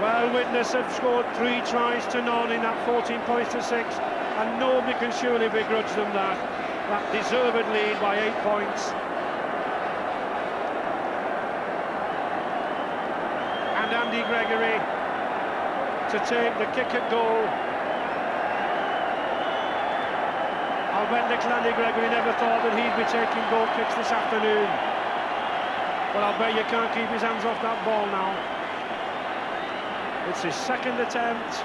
Well, Widnes have scored 3 tries to none in that 14 points to 6, and nobody can surely begrudge them that deserved lead by 8 points. And Andy Gregory to take the kick at goal. I'll bet little Andy Gregory never thought that he'd be taking goal kicks this afternoon, but I'll bet you can't keep his hands off that ball now. It's his second attempt.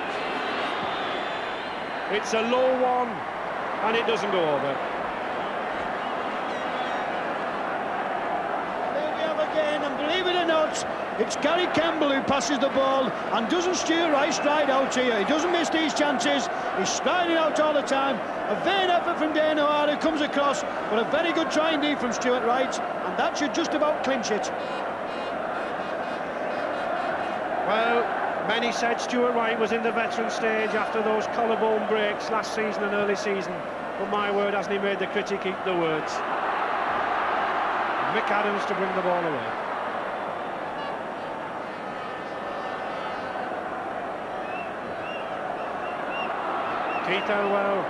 It's a low one, and it doesn't go over. And believe it or not, it's Gary Kemble who passes the ball, and doesn't Stuart Wright stride out here. He doesn't miss these chances, he's striding out all the time. A vain effort from Dane O'Hara comes across, but a very good try indeed from Stuart Wright, and that should just about clinch it. Well, many said Stuart Wright was in the veteran stage after those collarbone breaks last season and early season, but my word, hasn't he made the critic eat the words. Mick Adams to bring the ball away. Keith Elwell.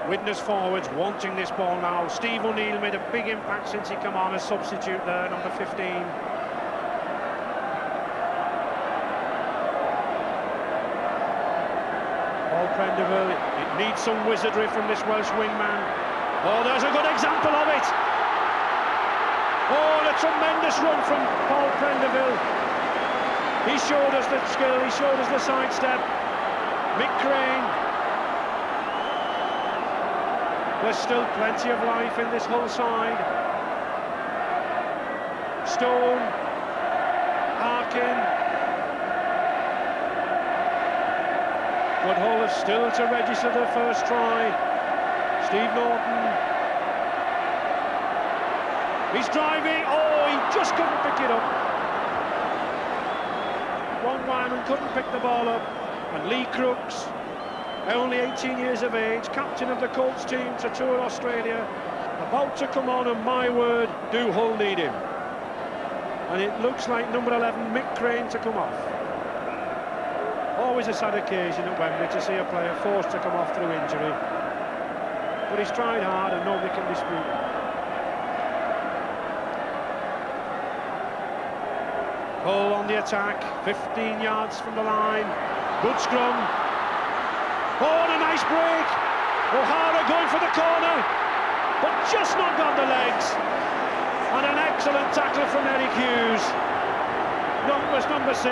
Widnes forwards wanting this ball now. Steve O'Neill made a big impact since he come on as substitute there, number 15. Paul Prendeville, it needs some wizardry from this Welsh wingman. Oh, there's a good example of it. Oh, and a tremendous run from Paul Prendeville. He showed us the skill, he showed us the sidestep. Mick Crane. There's still plenty of life in this Hull side. Stone, Harkin. But Hull is still to register their first try. Steve Norton. He's driving. Oh, he just couldn't pick it up. Ron Wyman couldn't pick the ball up. And Lee Crooks only 18 years of age, captain of the Colts team to tour Australia, about to come on, and my word, do Hull need him. And it looks like number 11, Mick Crane, to come off. Always a sad occasion at Wembley to see a player forced to come off through injury. But he's tried hard and nobody can dispute it. Hull on the attack, 15 yards from the line. Good scrum. Oh, and a nice break. O'Hara going for the corner, but just not got the legs. And an excellent tackle from Eric Hughes. Number 6.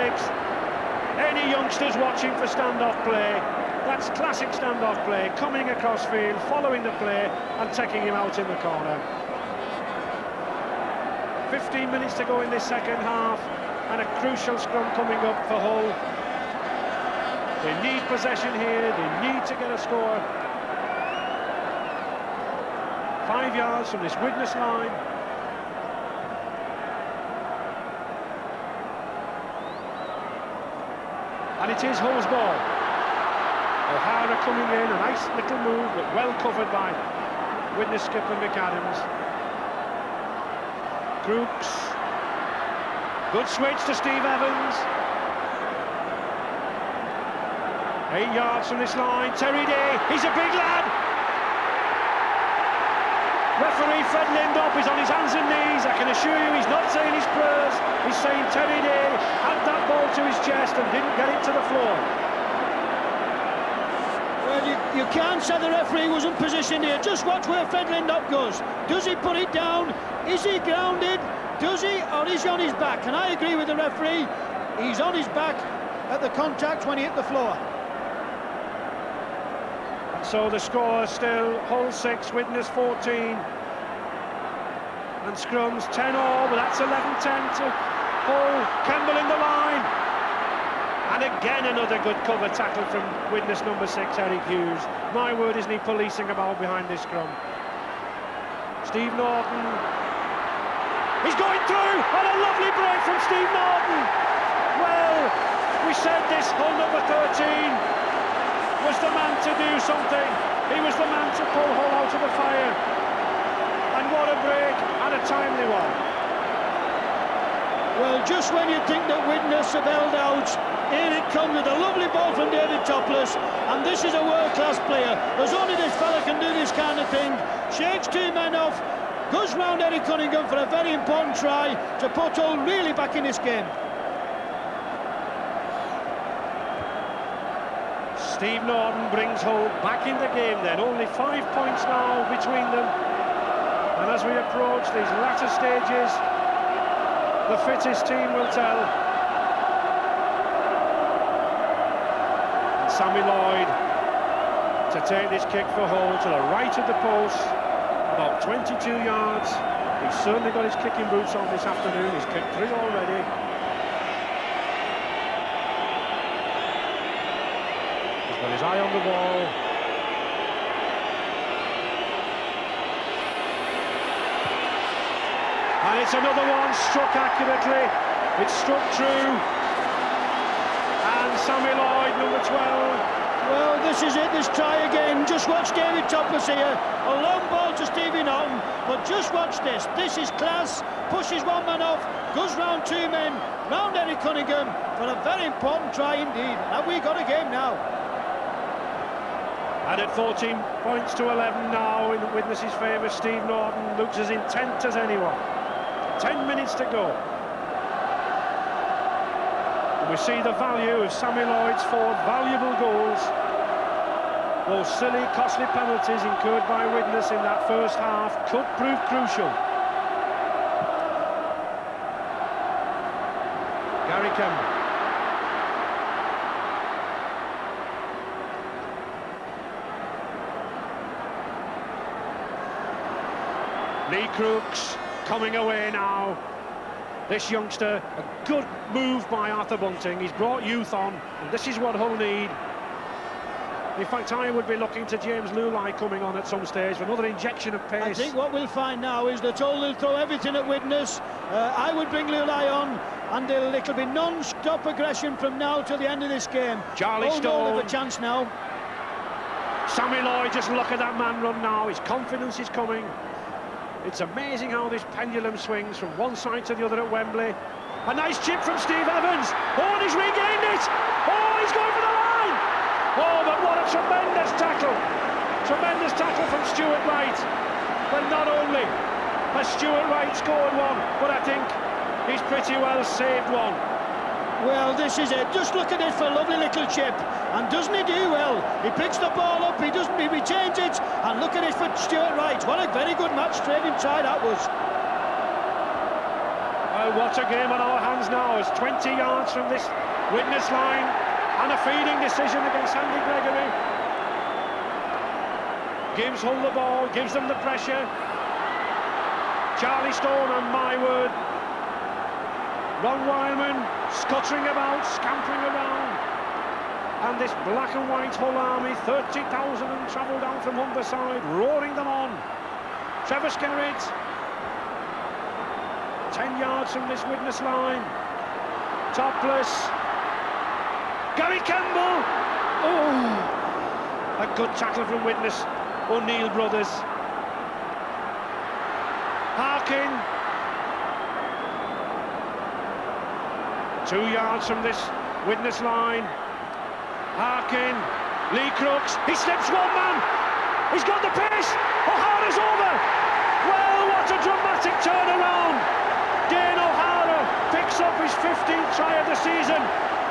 Any youngsters watching for standoff play, that's classic standoff play, coming across field, following the play and taking him out in the corner. 15 minutes to go in this second half, and a crucial scrum coming up for Hull. They need possession here, they need to get a score. 5 yards from this Widnes line. And it is Hull's ball. O'Hara coming in, a nice little move, but well covered by Widnes skipper McAdams. Crooks. Good switch to Steve Evans. 8 yards from this line, Terry Day, he's a big lad. Referee Fred Lindop is on his hands and knees. I can assure you he's not saying his prayers. He's saying Terry Day had that ball to his chest and didn't get it to the floor. Well, you can't say the referee wasn't positioned here. Just watch where Fred Lindop goes. Does he put it down? Is he grounded? Does he, or is he on his back? And I agree with the referee. He's on his back at the contact when he hit the floor. So the score still Hull 6, Widnes 14. And scrums 10-all, but that's 11-10 to Hull. Campbell in the line. And again another good cover tackle from Widnes number 6, Eric Hughes. My word, isn't he policing about behind this scrum. Steve Norton. He's going through, and a lovely break from Steve Norton. Well, we said this, Hull number 13 was the man to do something. He was the man to pull Hull out of the fire. And what a break, and a timely one. Well, just when you think that Widnes have held out, here it comes with a lovely ball from David Topless, and this is a world-class player. There's only this fella can do this kind of thing. Shakes 2 men off, goes round Eddie Cunningham for a very important try to put Hull really back in this game. Steve Norton brings Hull back in the game then. Only 5 points now between them. And as we approach these latter stages, the fittest team will tell. And Sammy Lloyd to take this kick for Hull to the right of the post, about 22 yards. He's certainly got his kicking boots on this afternoon. He's kicked 3 already. He's got his eye on the ball. And it's another one, struck accurately. It's struck true. And Sammy Lloyd, number 12. Well, this is it, this try again. Just watch David Topless here. A long ball to Stevie Norton, but just watch this. This is class. Pushes 1 man off, goes round 2 men, round Eddie Cunningham for a very important try indeed. Have we got a game now? And at 14 points to 11 now in Widnes' favour, Steve Norton looks as intent as anyone. 10 minutes to go. And we see the value of Sammy Lloyd's 4 valuable goals. Those silly, costly penalties incurred by Widnes in that first half could prove crucial. Gary Campbell. Lee Crooks coming away now. This youngster, a good move by Arthur Bunting. He's brought youth on, and this is what Hull need. In fact, I would be looking to James Lulai coming on at some stage for another injection of pace. I think what we'll find now is that Hull will throw everything at Widnes. I would bring Lulai on, and it'll be non-stop aggression from now till the end of this game. Charlie Hull Stone have a chance now. Sammy Lloyd, just look at that man run now. His confidence is coming. It's amazing how this pendulum swings from one side to the other at Wembley. A nice chip from Steve Evans. Oh, and he's regained it. Oh, he's going for the line. Oh, but what a tremendous tackle. Tremendous tackle from Stuart Wright. But not only has Stuart Wright scored one, but I think he's pretty well saved one. Well, this is it. Just look at it for a lovely little chip. And doesn't he do well? He picks the ball up, he retains it, and look at it for Stuart Wright. What a very good match straight try that was. Well, what a game on our hands now, as 20 yards from this Widnes line, and a feeding decision against Andy Gregory. Gives Hull the ball, gives them the pressure. Charlie Stone, and my word, Ron Wildman scuttering about, scampering around. And this black and white Hull army, 30,000 and travel down from Humberside, roaring them on. Trevor Skerritt, 10 yards from this Widnes line, topless. Gary Campbell, oh, a good tackle from Widnes, O'Neill brothers. Harkin, 2 yards from this Widnes line. Harkin, Lee Crooks, he slips one man, he's got the pace, O'Hara's over. Well, what a dramatic turnaround. Dane O'Hara picks up his 15th try of the season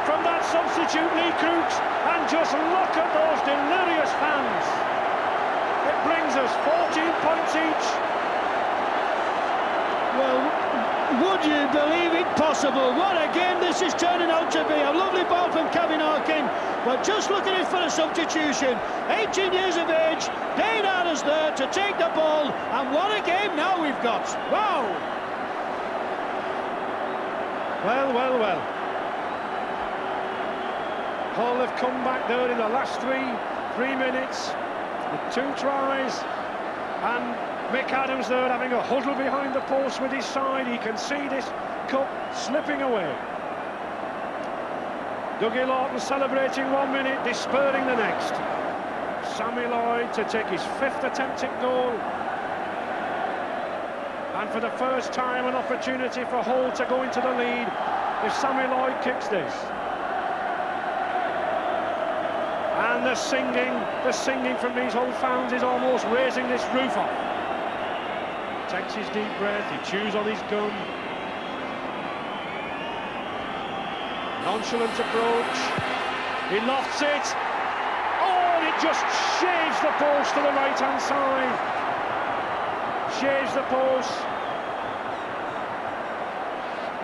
from that substitute Lee Crooks, and just look at those delirious fans. It brings us 14 points each. Well, would you believe it possible? What a game this is turning out to be. A lovely ball from Kevin Harkin, but just look at it for a substitution. 18 years of age, Dane O'Hara's there to take the ball, and what a game now we've got. Wow! Well. Hull have come back there in the last three minutes with 2 tries, and Mick Adams there having a huddle behind the post with his side. He can see this cup slipping away. Dougie Lawton celebrating 1 minute, despairing the next. Sammy Lloyd to take his 5th attempt at goal. And for the first time, an opportunity for Hull to go into the lead if Sammy Lloyd kicks this. And the singing from these Hull fans is almost raising this roof off. Takes his deep breath, he chews on his gum. Nonchalant approach, he lofts it. Oh, and it just shaves the post to the right-hand side. Shaves the post.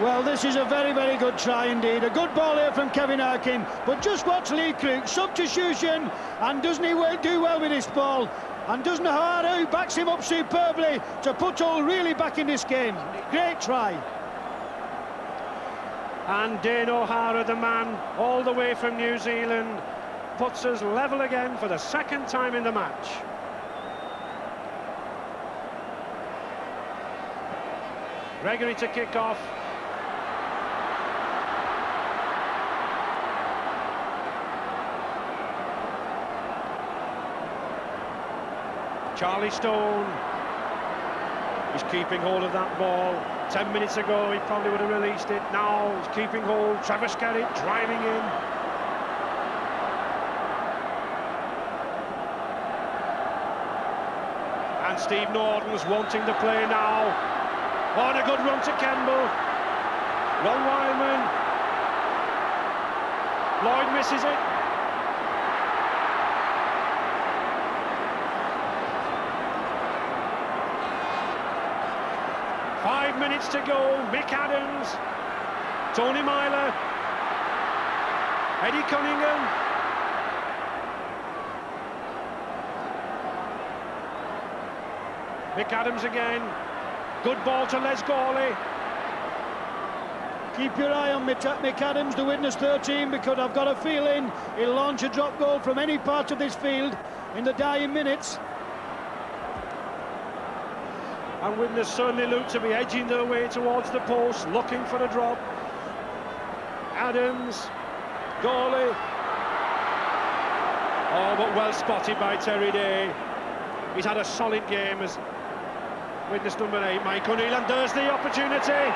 Well, this is a very, very good try indeed. A good ball here from Kevin Harkin, but just watch Lee Crooks, substitution, and doesn't he do well with this ball? And doesn't O'Hara, who backs him up superbly to put Hull really back in this game. Great try. And Dane O'Hara, the man all the way from New Zealand, puts us level again for the 2nd time in the match. Gregory to kick off. Charlie Stone, he's keeping hold of that ball. 10 minutes ago he probably would have released it. Now he's keeping hold. Trevor Skerritt driving in. And Steve Norton's wanting the play now. Oh, and a good run to Campbell. Ron Wildman. Lloyd misses it. Five minutes to go. Mick Adams, Tony Myler, Eddie Cunningham. Mick Adams again. Good ball to Les Gawley. Keep your eye on Mick Adams, the Widnes 13, because I've got a feeling he'll launch a drop goal from any part of this field in the dying minutes. And Widnes certainly look to be edging their way towards the post, looking for a drop. Adams, Gawley. Oh, but well spotted by Terry Day. He's had a solid game as witness number 8, Mike O'Neill, and there's the opportunity.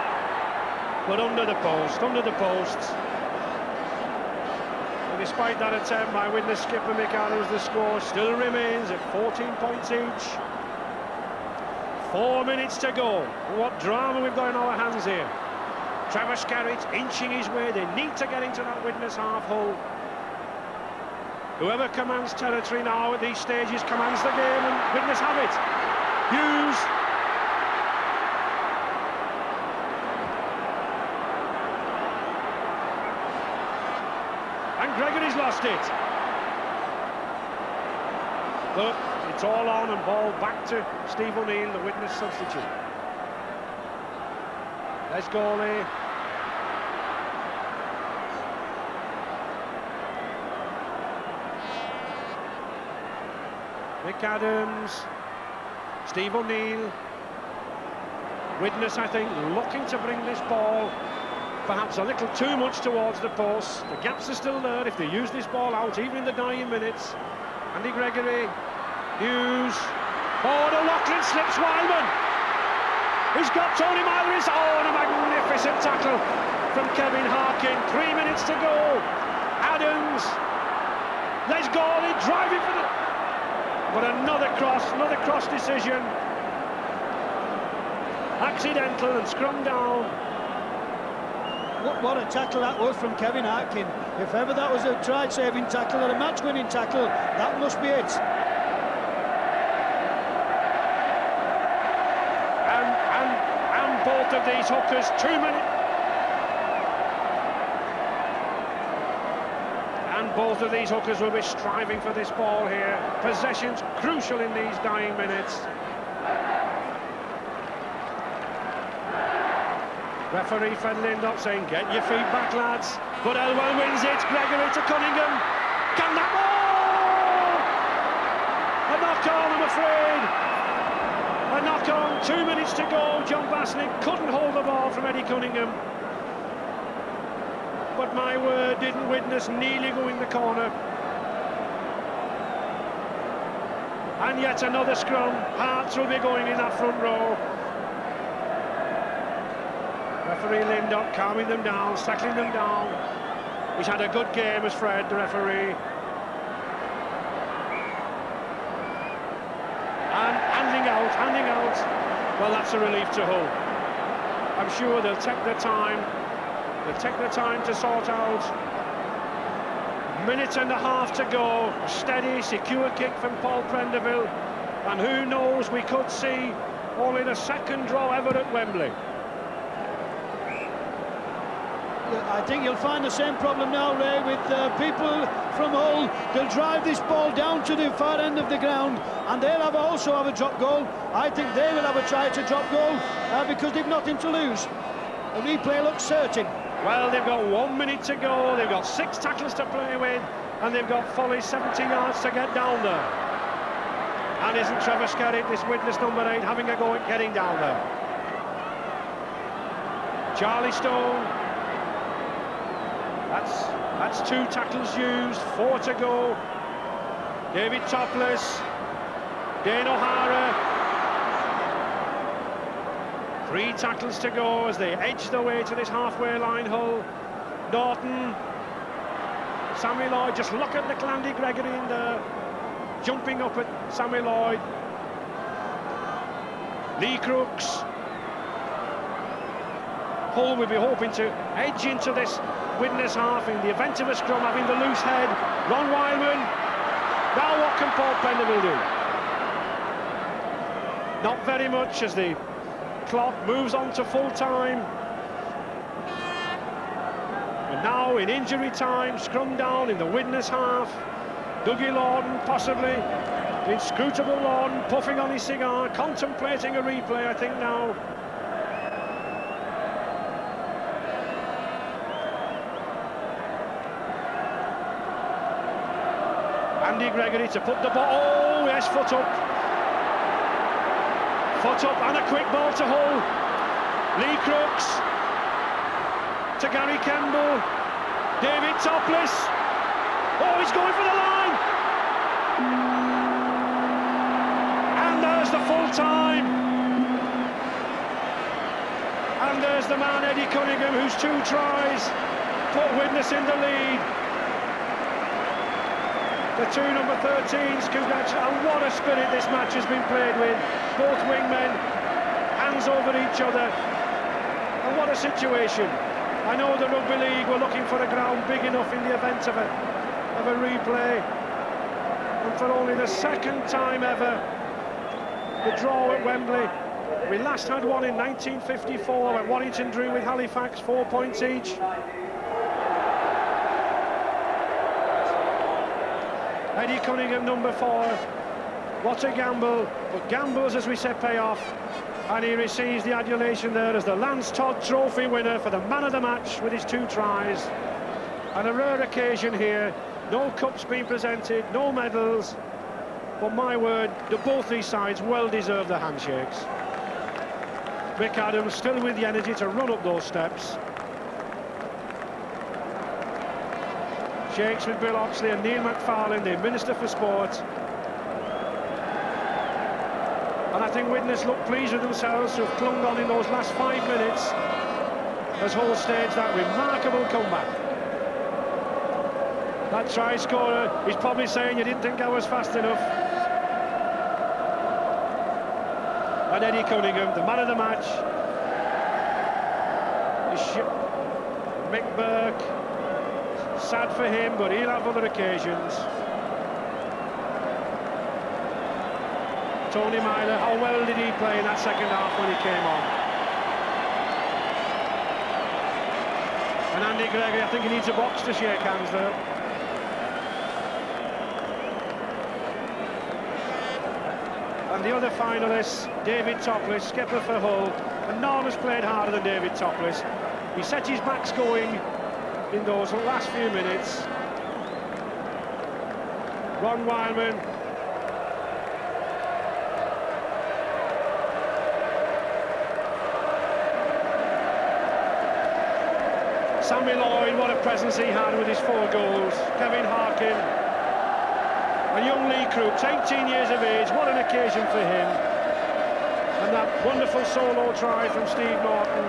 But under the post, And despite that attempt by witness skipper Mick Adams, the score still remains at 14 points each. 4 minutes to go. What drama we've got in our hands here. Trevor Scarrett inching his way. They need to get into that witness half hole. Whoever commands territory now at these stages commands the game, and witness have it. Hughes. And Gregory's lost it. But it's all on and ball back to Steve O'Neill, the witness substitute. There's goalie. Mick Adams, Steve O'Neill. Widnes, I think, looking to bring this ball perhaps a little too much towards the post. The gaps are still there if they use this ball out, even in the dying minutes. Andy Gregory, Hughes. Oh, the Lachlan slips Wildman. He's got Tony Myers. Oh, and a magnificent tackle from Kevin Harkin. 3 minutes to go. Adams. There's goalie driving for the... But another cross decision. Accidental and scrum down. What a tackle that was from Kevin Harkin. If ever that was a try-saving tackle or a match-winning tackle, that must be it. And both of these hookers, 2 minutes. Both of these hookers will be striving for this ball here. Possession's crucial in these dying minutes. Referee Fred Lindop saying, get your feet back, lads. But Elwell wins it. Gregory to Cunningham. Can that... Oh! A knock-on, I'm afraid. A knock-on, 2 minutes to go. John Basnick couldn't hold the ball from Eddie Cunningham. But my word, didn't Widnes nearly go in the corner. And yet another scrum. Hearts will be going in that front row. Referee Lindop calming them down, settling them down. He's had a good game as Fred, the referee. And handing out. Well, that's a relief to Hull. I'm sure they'll take their time. They'll take their time to sort out. Minute and a half to go. A steady, secure kick from Paul Prenderville. And who knows, we could see only the second draw ever at Wembley. I think you'll find the same problem now, Ray, with people from Hull. They'll drive this ball down to the far end of the ground, and they'll also have a drop goal. I think they will have a try to drop goal because they've nothing to lose. A replay looks certain. Well, they've got 1 minute to go, they've got 6 tackles to play with, and they've got fully 70 yards to get down there. And isn't Trevor Scarrett, this witness number 8, having a go at getting down there? Charlie Stone. That's 2 tackles used, 4 to go. David Topless. Dane O'Hara. 3 tackles to go as they edge their way to this halfway line. Hull. Norton. Sammy Lloyd, just look at little Andy Gregory in there, jumping up at Sammy Lloyd. Lee Crooks. Hull will be hoping to edge into this Widnes half in the event of a scrum, having the loose head. Ron Wildman. Now what can Paul Prenderville do? Not very much as the clock moves on to full time. And now in injury time, scrum down in the Widnes half. Dougie Lorden, possibly. The inscrutable Lorden, puffing on his cigar, contemplating a replay, I think now. Andy Gregory to put the ball. Oh, yes, foot up. Foot up and a quick ball to Hull. Lee Crooks to Gary Kemble. David Topless. Oh, he's going for the line. And there's the full time. And there's the man, Eddie Cunningham, whose 2 tries put Widnes in the lead. The 2 number 13s, congratulations. And what a spirit this match has been played with. Both wingmen, hands over each other. And what a situation. I know the Rugby League were looking for a ground big enough in the event of a replay. And for only the 2nd time ever, the draw at Wembley. We last had one in 1954 when Warrington drew with Halifax, 4 points each. Eddie Cunningham, number 4. What a gamble, but gambles, as we say, pay off. And he receives the adulation there as the Lance Todd Trophy winner for the man of the match with his 2 tries. And a rare occasion here. No cups being presented, no medals. But my word, both these sides well deserve the handshakes. Mick Adams still with the energy to run up those steps. Shakes with Bill Oxley and Neil McFarlane, the Minister for Sport. And I think Widnes look pleased with themselves to have clung on in those last 5 minutes as Hull staged that remarkable comeback. That try scorer is probably saying, you didn't think I was fast enough. And Eddie Cunningham, the man of the match. Mick Burke, sad for him, but he'll have other occasions. Tony Myler, how well did he play in that 2nd half when he came on? And Andy Gregory, I think he needs a box to shake hands there. And the other finalists, David Topless, skipper for Hull. And none has played harder than David Topless. He set his backs going in those last few minutes. Ron Wildman. Sammy Lloyd, what a presence he had with his 4 goals. Kevin Harkin. And young Lee Crooks, 18 years of age, what an occasion for him. And that wonderful solo try from Steve Norton.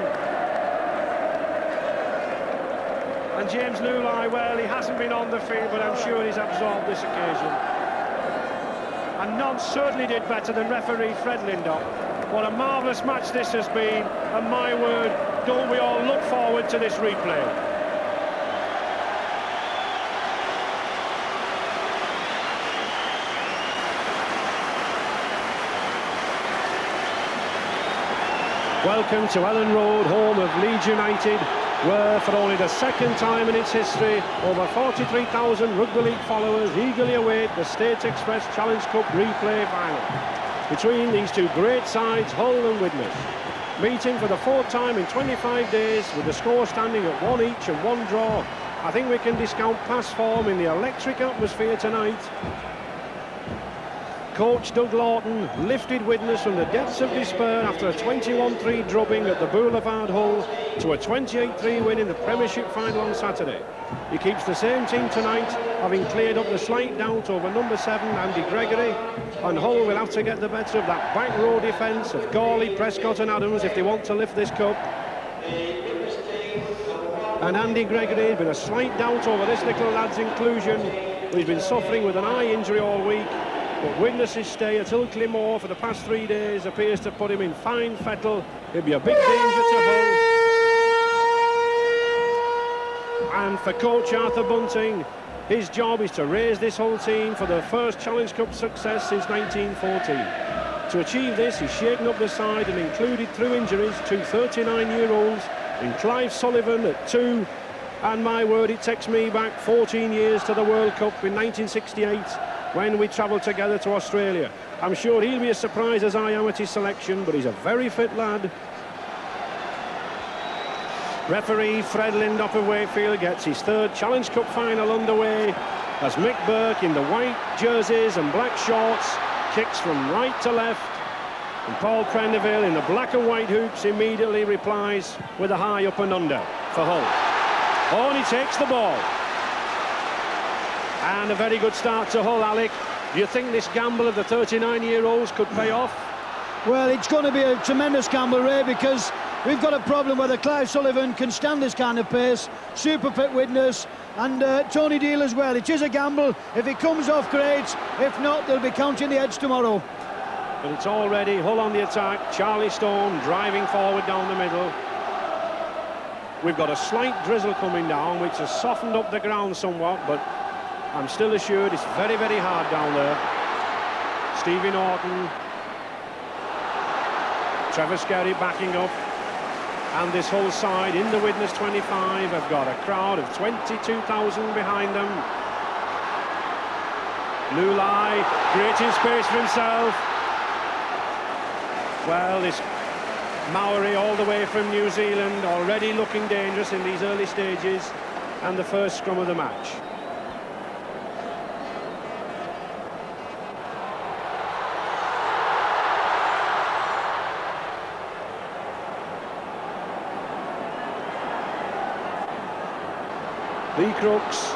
And James Lulai, well, he hasn't been on the field, but I'm sure he's absorbed this occasion. And none certainly did better than referee Fred Lindop. What a marvellous match this has been, and my word, don't we all look forward to this replay. Welcome to Ellen Road, home of Leeds United, where for only the 2nd time in its history, over 43,000 rugby league followers eagerly await the State Express Challenge Cup replay final between these 2 great sides, Hull and Widnes. Meeting for the 4th time in 25 days with the score standing at 1 each and 1 draw. I think we can discount past form in the electric atmosphere tonight. Coach Doug Lawton lifted Widnes from the depths of despair after a 21-3 drubbing at the Boulevard Hull to a 28-3 win in the Premiership final on Saturday. He keeps the same team tonight, having cleared up the slight doubt over number 7 Andy Gregory, and Hull will have to get the better of that back row defence of Gawley, Prescott and Adams if they want to lift this cup. And Andy Gregory has been a slight doubt over this little lad's inclusion. He's been suffering with an eye injury all week. But Widnes' stay at Ilkley Moor for the past 3 days appears to put him in fine fettle. He'll be a big danger to Hull. And for coach Arthur Bunting, his job is to raise this Hull team for their first Challenge Cup success since 1914. To achieve this, he's shaken up the side and included through injuries 2 39-year-olds in Clive Sullivan at 2. And my word, it takes me back 14 years to the World Cup in 1968. When we travelled together to Australia. I'm sure he'll be as surprised as I am at his selection, but he's a very fit lad. Referee Fred Lindop of Wakefield gets his 3rd Challenge Cup final underway as Mick Burke in the white jerseys and black shorts kicks from right to left, and Paul Prendeville in the black and white hoops immediately replies with a high up and under for Hull. Oh, and he takes the ball. And a very good start to Hull, Alec. Do you think this gamble of the 39-year-olds could pay off? Well, it's going to be a tremendous gamble, Ray, because we've got a problem whether Clive Sullivan can stand this kind of pace, super fit Widnes, and Tony Deal as well. It is a gamble. If it comes off, great. If not, they'll be counting the heads tomorrow. But it's already Hull on the attack. Charlie Stone driving forward down the middle. We've got a slight drizzle coming down, which has softened up the ground somewhat, but I'm still assured it's very, very hard down there. Stevie Norton, Trevor Skerry backing up, and this whole side in the Widnes 25 have got a crowd of 22,000 behind them. Lulai creating space for himself. Well, this Maori all the way from New Zealand already looking dangerous in these early stages, and the first scrum of the match. Lee Crooks.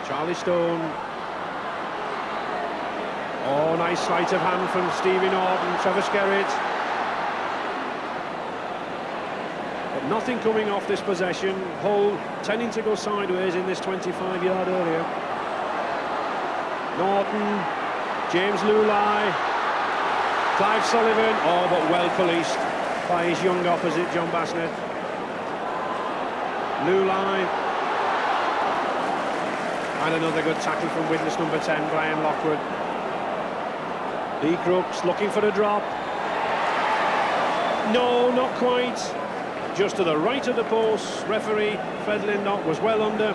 Charlie Stone. Oh, nice sleight of hand from Stevie Norton. Trevor Skerritt. But nothing coming off this possession. Hull tending to go sideways in this 25-yard area. Norton, James Lulai, Clive Sullivan, oh, but well policed by his young opposite, John Bassnett. Lulai. And another good tackle from Widnes number 10, Brian Lockwood. Lee Crooks looking for a drop. No, not quite. Just to the right of the post. Referee Fred Lindop was well under.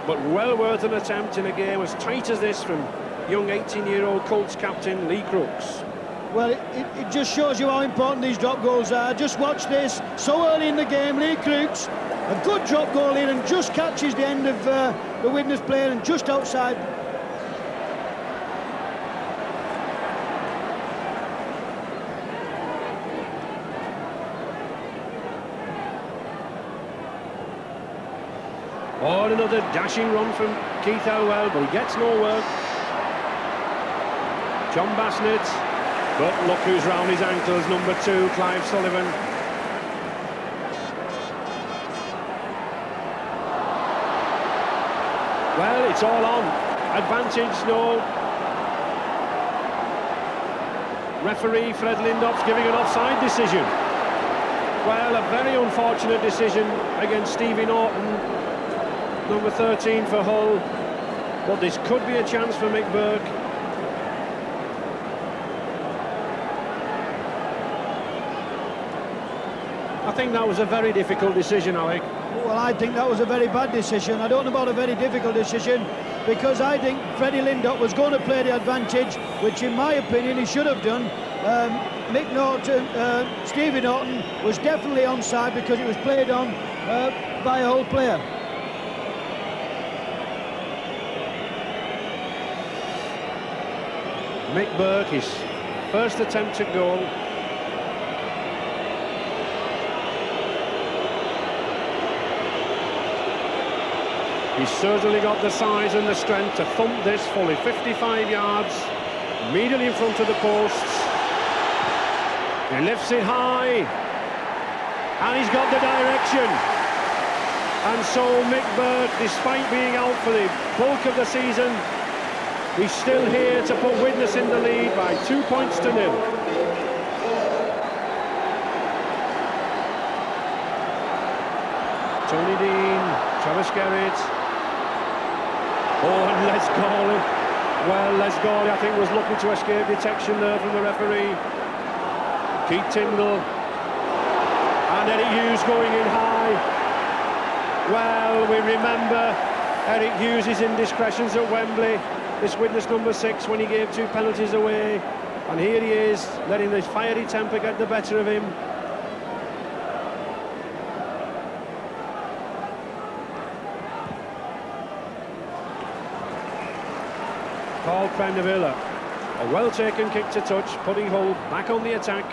But well worth an attempt in a game as tight as this from young 18-year-old Colts captain Lee Crooks. Well, it just shows you how important these drop goals are. Just watch this. So early in the game, Lee Crooks, a good drop goal in and just catches the end of the Widnes player and just outside. Oh, and another dashing run from Keith Elwell, but he gets no work. John Bassnett, but look who's round his ankles, number 2, Clive Sullivan. Well, it's all on. Advantage, no. Referee Fred Lindop's giving an offside decision. Well, a very unfortunate decision against Stevie Norton, number 13 for Hull. But this could be a chance for Mick Burke. I think that was a very difficult decision, Alec. Well, I think that was a very bad decision. I don't know about a very difficult decision, because I think Freddie Lindop was going to play the advantage, which in my opinion he should have done. Mick Norton, Stevie Norton was definitely onside because it was played on by a Hull player. Mick Burke, his first attempt at goal. He's certainly got the size and the strength to thump this fully 55 yards, immediately in front of the posts. He lifts it high, and he's got the direction. And so Mick Burke, despite being out for the bulk of the season, he's still here to put Widnes in the lead by 2 points to 0. Tony Dean, Trevor Skerritt. Oh, and Les Gawley. Well, Les Gawley, I think, was looking to escape detection there from the referee. Keith Tyndall. And Eric Hughes going in high. Well, we remember Eric Hughes' indiscretions at Wembley. This Widnes number 6 when he gave 2 penalties away. And here he is, letting the fiery temper get the better of him. Paul Prendeville, a well-taken kick to touch, putting Hull back on the attack.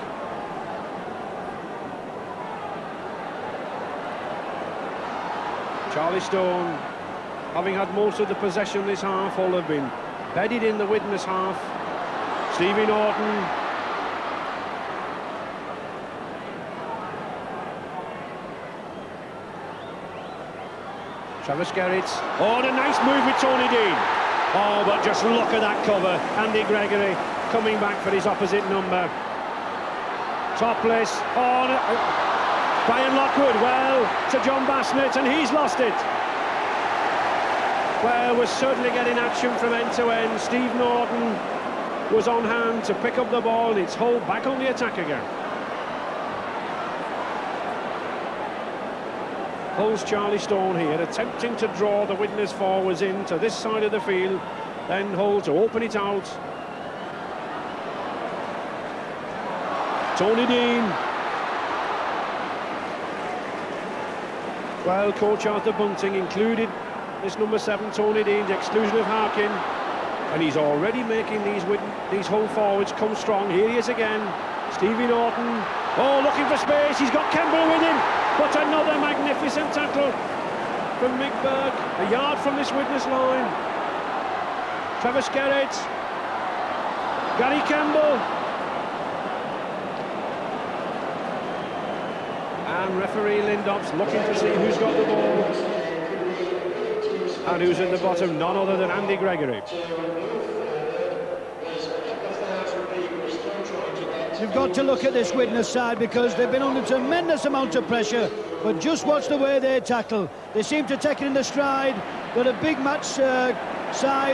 Charlie Stone, having had most of the possession this half, Hull have been bedded in the Widnes half. Stevie Norton. Travis Gerrits. Oh, and a nice move with Tony Dean. Oh, but just look at that cover. Andy Gregory coming back for his opposite number. Topless. Oh, no. Brian Lockwood. Well, to John Bassnett, and he's lost it. Well, we're certainly getting action from end to end. Steve Norton was on hand to pick up the ball. It's Hull back on the attack again. Hull's Charlie Stone here, attempting to draw the Widnes forwards in to this side of the field. Then Hull to open it out. Tony Dean. Well, coach Arthur Bunting included this number 7, Tony Dean, the exclusion of Harkin. And he's already making these Hull forwards come strong. Here he is again. Stevie Norton. Oh, looking for space. He's got Campbell with him. But another magnificent tackle from Mick Burke. A yard from this Widnes line. Travis Gerrits. Gary Campbell. And referee Lindop's looking to see who's got the ball. And who's at the bottom? None other than Andy Gregory. You've got to look at this Widnes side because they've been under tremendous amount of pressure, but just watch the way they tackle. They seem to take it in the stride. They're a big match side,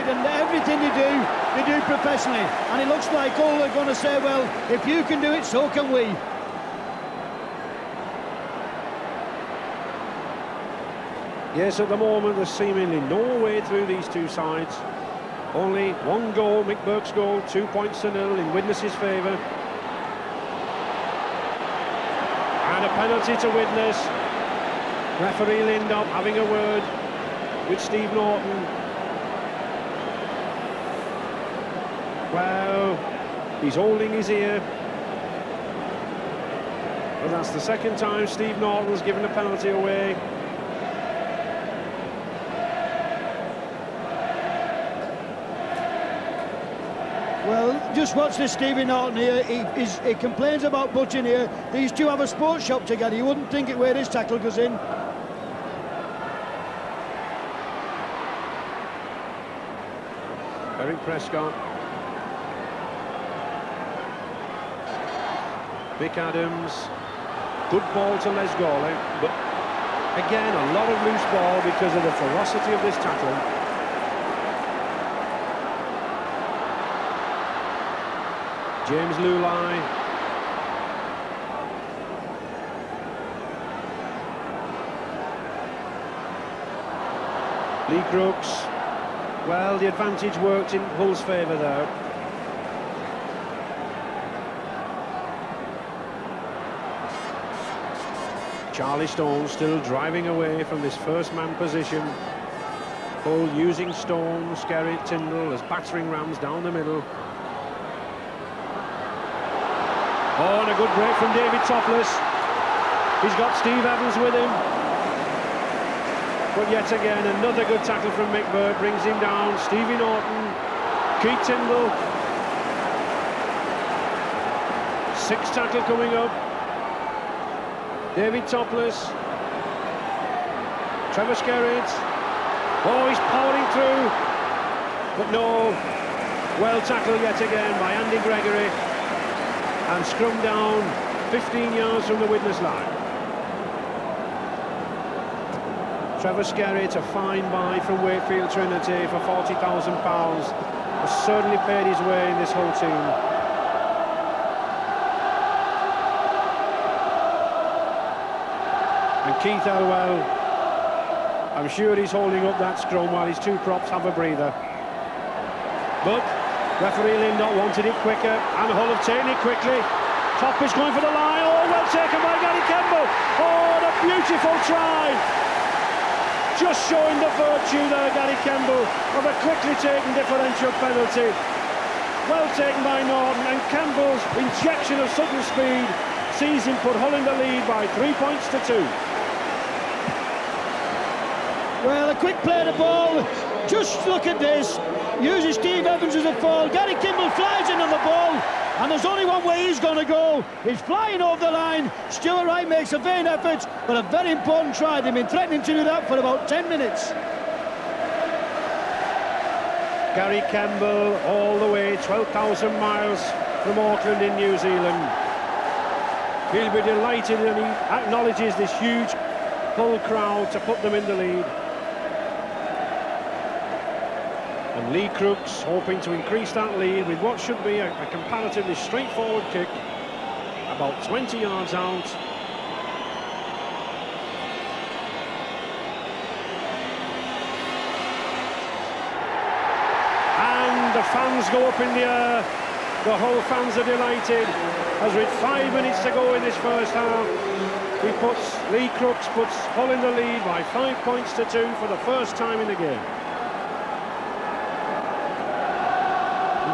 and everything they do professionally. And it looks like all they're going to say, well, if you can do it, so can we. Yes, at the moment there's seemingly no way through these two sides. Only one goal, Mick Burke's goal, 2 points to nil in Widnes' favour. And a penalty to Widnes. Referee Lindop having a word with Steve Norton. Well, he's holding his ear. But that's the second time Steve Norton's given a penalty away. Well, just watch this Stevie Norton here. He complains about butching here. These two have a sports shop together. You wouldn't think it where this tackle goes in. Eric Prescott. Mick Adams. Good ball to Les Gawley. But again, a lot of loose ball because of the ferocity of this tackle. James Lulai. Lee Crooks. Well, the advantage worked in Hull's favour there. Charlie Stone still driving away from this first man position. Hull using Stone, Skerritt, Tyndall as battering rams down the middle. Oh, and a good break from David Topless. He's got Steve Evans with him. But yet again, another good tackle from Mick Burke brings him down. Stevie Norton, Keith Tyndall. 6th tackle coming up. David Topless. Travis Gerrits. Oh, he's powering through. But no. Well tackled yet again by Andy Gregory. And scrum down 15 yards from the Widnes line. Travis Gerrits, a fine buy from Wakefield Trinity for £40,000. Has certainly paid his way in this whole team. And Keith Elwell, I'm sure he's holding up that scrum while his two props have a breather. But referee Lindop wanted it quicker, and Hull have taken it quickly. Top is going for the line. Oh, well taken by Gary Campbell. Oh, what a beautiful try. Just showing the virtue there, Gary Campbell, of a quickly taken differential penalty. Well taken by Norton, and Campbell's injection of sudden speed sees him put Hull in the lead by 3 points to 2. Well, a quick play of the ball. Just look at this. Uses Steve Evans as a fall. Gary Kimball flies in on the ball. And there's only one way he's going to go. He's flying over the line. Stuart Wright makes a vain effort, but a very important try. They've been threatening to do that for about 10 minutes. Gary Campbell all the way 12,000 miles from Auckland in New Zealand. He'll be delighted, and he acknowledges this huge Hull crowd to put them in the lead. And Lee Crooks hoping to increase that lead with what should be a comparatively straightforward kick, about 20 yards out. And the fans go up in the air. The Hull fans are delighted, as with 5 minutes to go in this first half, Lee Crooks puts Hull in the lead by 5 points to 2 for the first time in the game.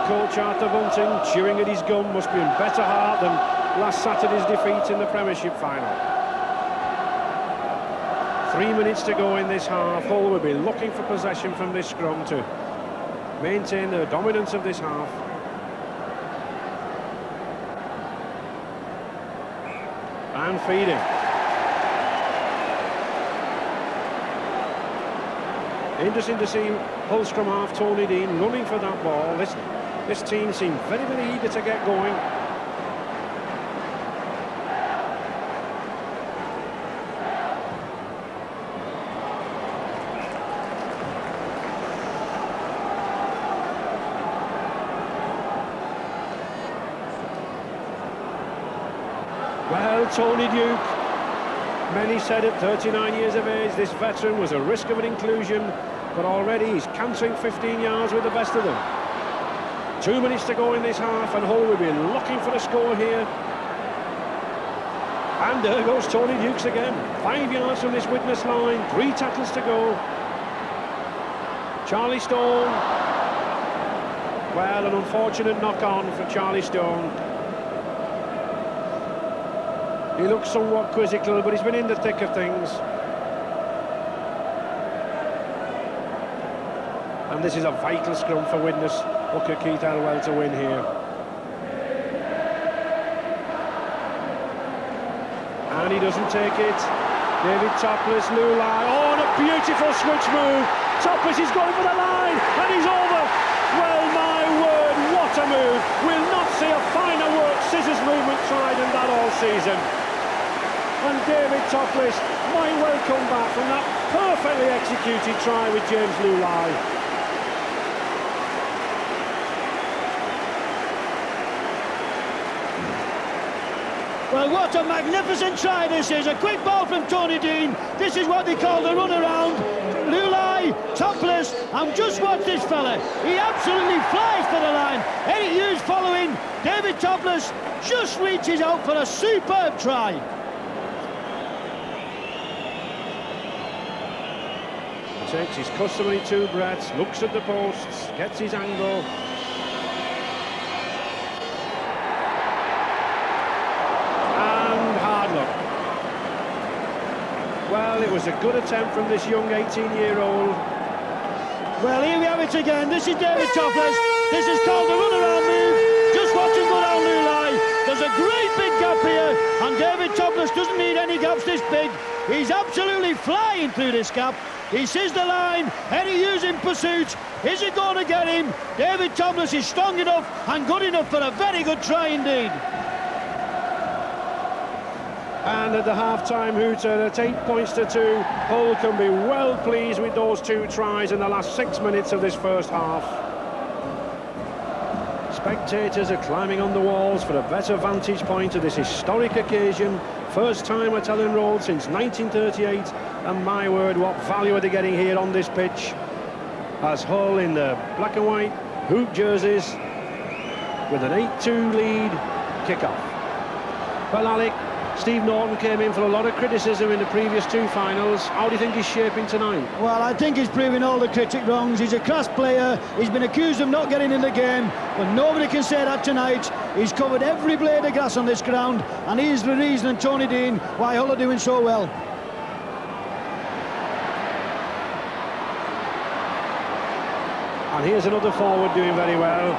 Coach Arthur Bunting, chewing at his gum, must be in better heart than last Saturday's defeat in the Premiership final. 3 minutes to go in this half. Hull will be looking for possession from this scrum to maintain the dominance of this half. And feeding. Interesting to see Hull scrum half Tony Dean running for that ball. This team seemed very, very eager to get going. Well, Tony Duke, many said at 39 years of age, this veteran was a risk of an inclusion, but already he's cantering 15 yards with the best of them. 2 minutes to go in this half, and Hull will be looking for a score here. And there goes Tony Dukes again. 5 yards from this Widnes line, 3 tackles to go. Charlie Stone. Well, an unfortunate knock-on for Charlie Stone. He looks somewhat quizzical, but he's been in the thick of things. And this is a vital scrum for Widnes. Booker Keith Elwell to win here. And he doesn't take it. David Topless, Lulai. Oh, and a beautiful switch move. Topless is going for the line, and he's over. Well, my word, what a move. We'll not see a finer work scissors movement try than that all season. And David Topless might well come back from that perfectly executed try with James Lulai. Well, what a magnificent try this is. A quick ball from Tony Dean. This is what they call the runaround. Lulai, Topless, and just watch this fella. He absolutely flies for the line. Eric Hughes following. David Topless just reaches out for a superb try. He takes his customary 2 breaths, looks at the posts, gets his angle. Well, it was a good attempt from this young 18-year-old. Well, here we have it again. This is David Topless. This is called the runaround move. Just watch him go down Lulai. There's a great big gap here, and David Topless doesn't need any gaps this big. He's absolutely flying through this gap. He sees the line. Eddie Hughes in pursuit. Is it going to get him? David Topless is strong enough and good enough for a very good try indeed. And at the half-time hooter at 8 points to 2, Hull can be well pleased with those 2 tries in the last 6 minutes of this first half. Spectators are climbing on the walls for a better vantage point of this historic occasion. First time at Ellen Road since 1938, and my word, what value are they getting here on this pitch? As Hull in the black and white hoop jerseys with an 8-2 lead kick-off. Well, Alec, Steve Norton came in for a lot of criticism in the previous 2 finals. How do you think he's shaping tonight? Well, I think he's proving all the critic wrongs. He's a class player. He's been accused of not getting in the game, but nobody can say that tonight. He's covered every blade of grass on this ground, and he's the reason, and Tony Dean, why Hull are doing so well. And here's another forward doing very well.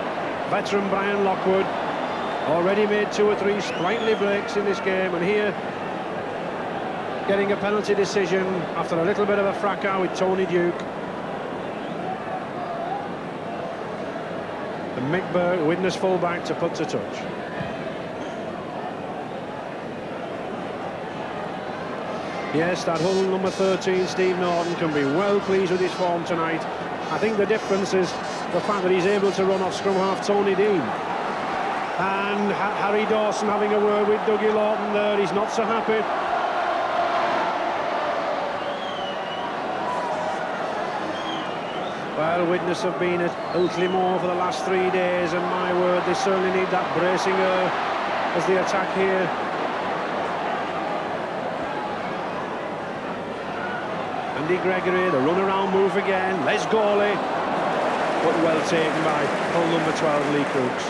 Veteran Brian Lockwood. Already made 2 or 3 sprightly breaks in this game, and here getting a penalty decision after a little bit of a fracas with Tony Duke. And Mick Burke, Widnes full-back, to put to touch. Yes, that Hull number 13, Steve Norton, can be well pleased with his form tonight. I think the difference is the fact that he's able to run off scrum half Tony Dean. And Harry Dawson having a word with Dougie Lawton there, he's not so happy. Well, Widnes have been at Ilkley for the last 3 days, and my word, they certainly need that bracing as they attack here. Andy Gregory, the run-around move again. Les Gawley, but well taken by Hull number 12, Lee Crooks.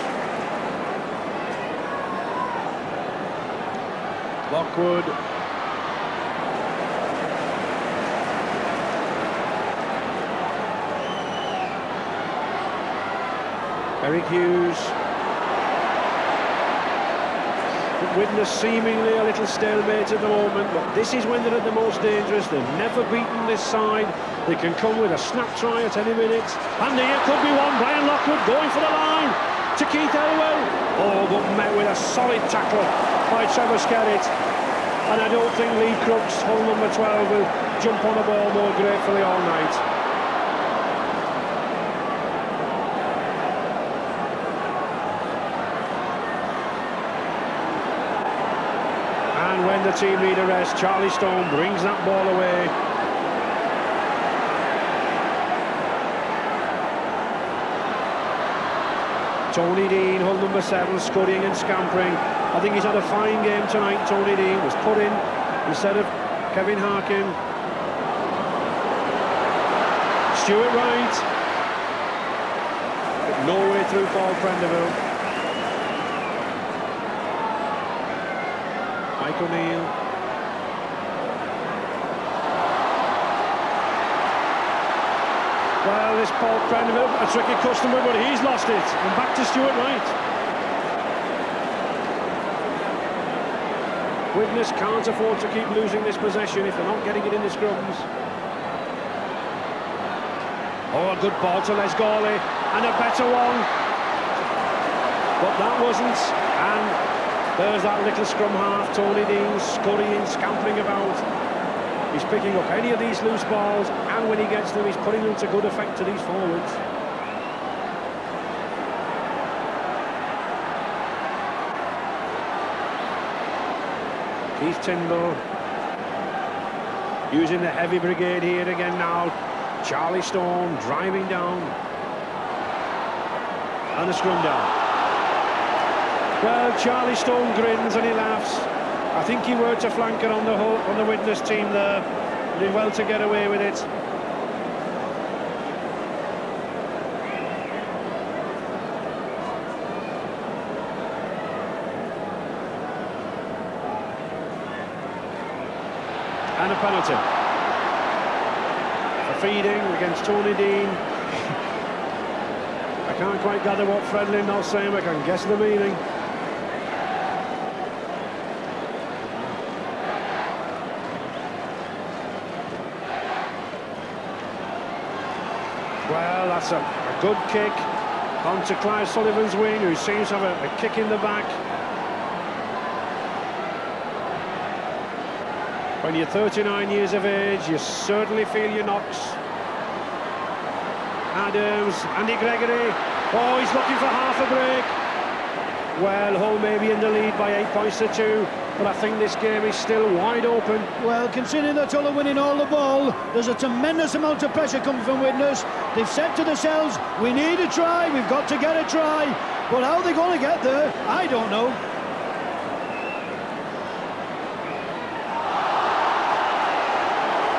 Lockwood. Eric Hughes. Widnes seemingly a little stalemate at the moment, but this is when they're at the most dangerous. They've never beaten this side. They can come with a snap try at any minute. And here could be one. Brian Lockwood going for the line to Keith Elwell. Oh, but met with a solid tackle by Trevor Skerritt. And I don't think Lee Crooks, Hull number 12, will jump on a ball more gratefully all night. And when the team leader rests, Charlie Stone brings that ball away. Tony Dean, Hull number 7, scurrying and scampering. I think he's had a fine game tonight. Tony Dean was put in instead of Kevin Harkin. Stuart Wright. But no way through Paul Prendeville. Mike O'Neill. Well, this Paul Prendeville, a tricky customer, but he's lost it. And back to Stuart Wright. Widnes can't afford to keep losing this possession if they're not getting it in the scrums. Oh, a good ball to Les Gawley, and a better one. But that wasn't, and there's that little scrum half, Tony Dean, scurrying, scampering about. He's picking up any of these loose balls, and when he gets them, he's putting them to good effect to these forwards. Keith Tyndall using the heavy brigade here again now. Charlie Stone driving down, and a scrum down. Well, Charlie Stone grins and he laughs. I think he worked a flanker on the Widnes team there. Did well to get away with it. And a penalty for feeding against Tony Dean. I can't quite gather what Fred Lindell's saying, but I can guess the meaning. Well, that's a good kick onto Clive Sullivan's wing, who seems to have a kick in the back. When you're 39 years of age, you certainly feel your knocks. Adams, Andy Gregory. Oh, he's looking for half a break. Well, Hull may be in the lead by 8 points to 2, but I think this game is still wide open. Well, considering that Hull are winning all the ball, there's a tremendous amount of pressure coming from Widnes. They've said to themselves, we need a try, we've got to get a try. But how they're going to get there, I don't know.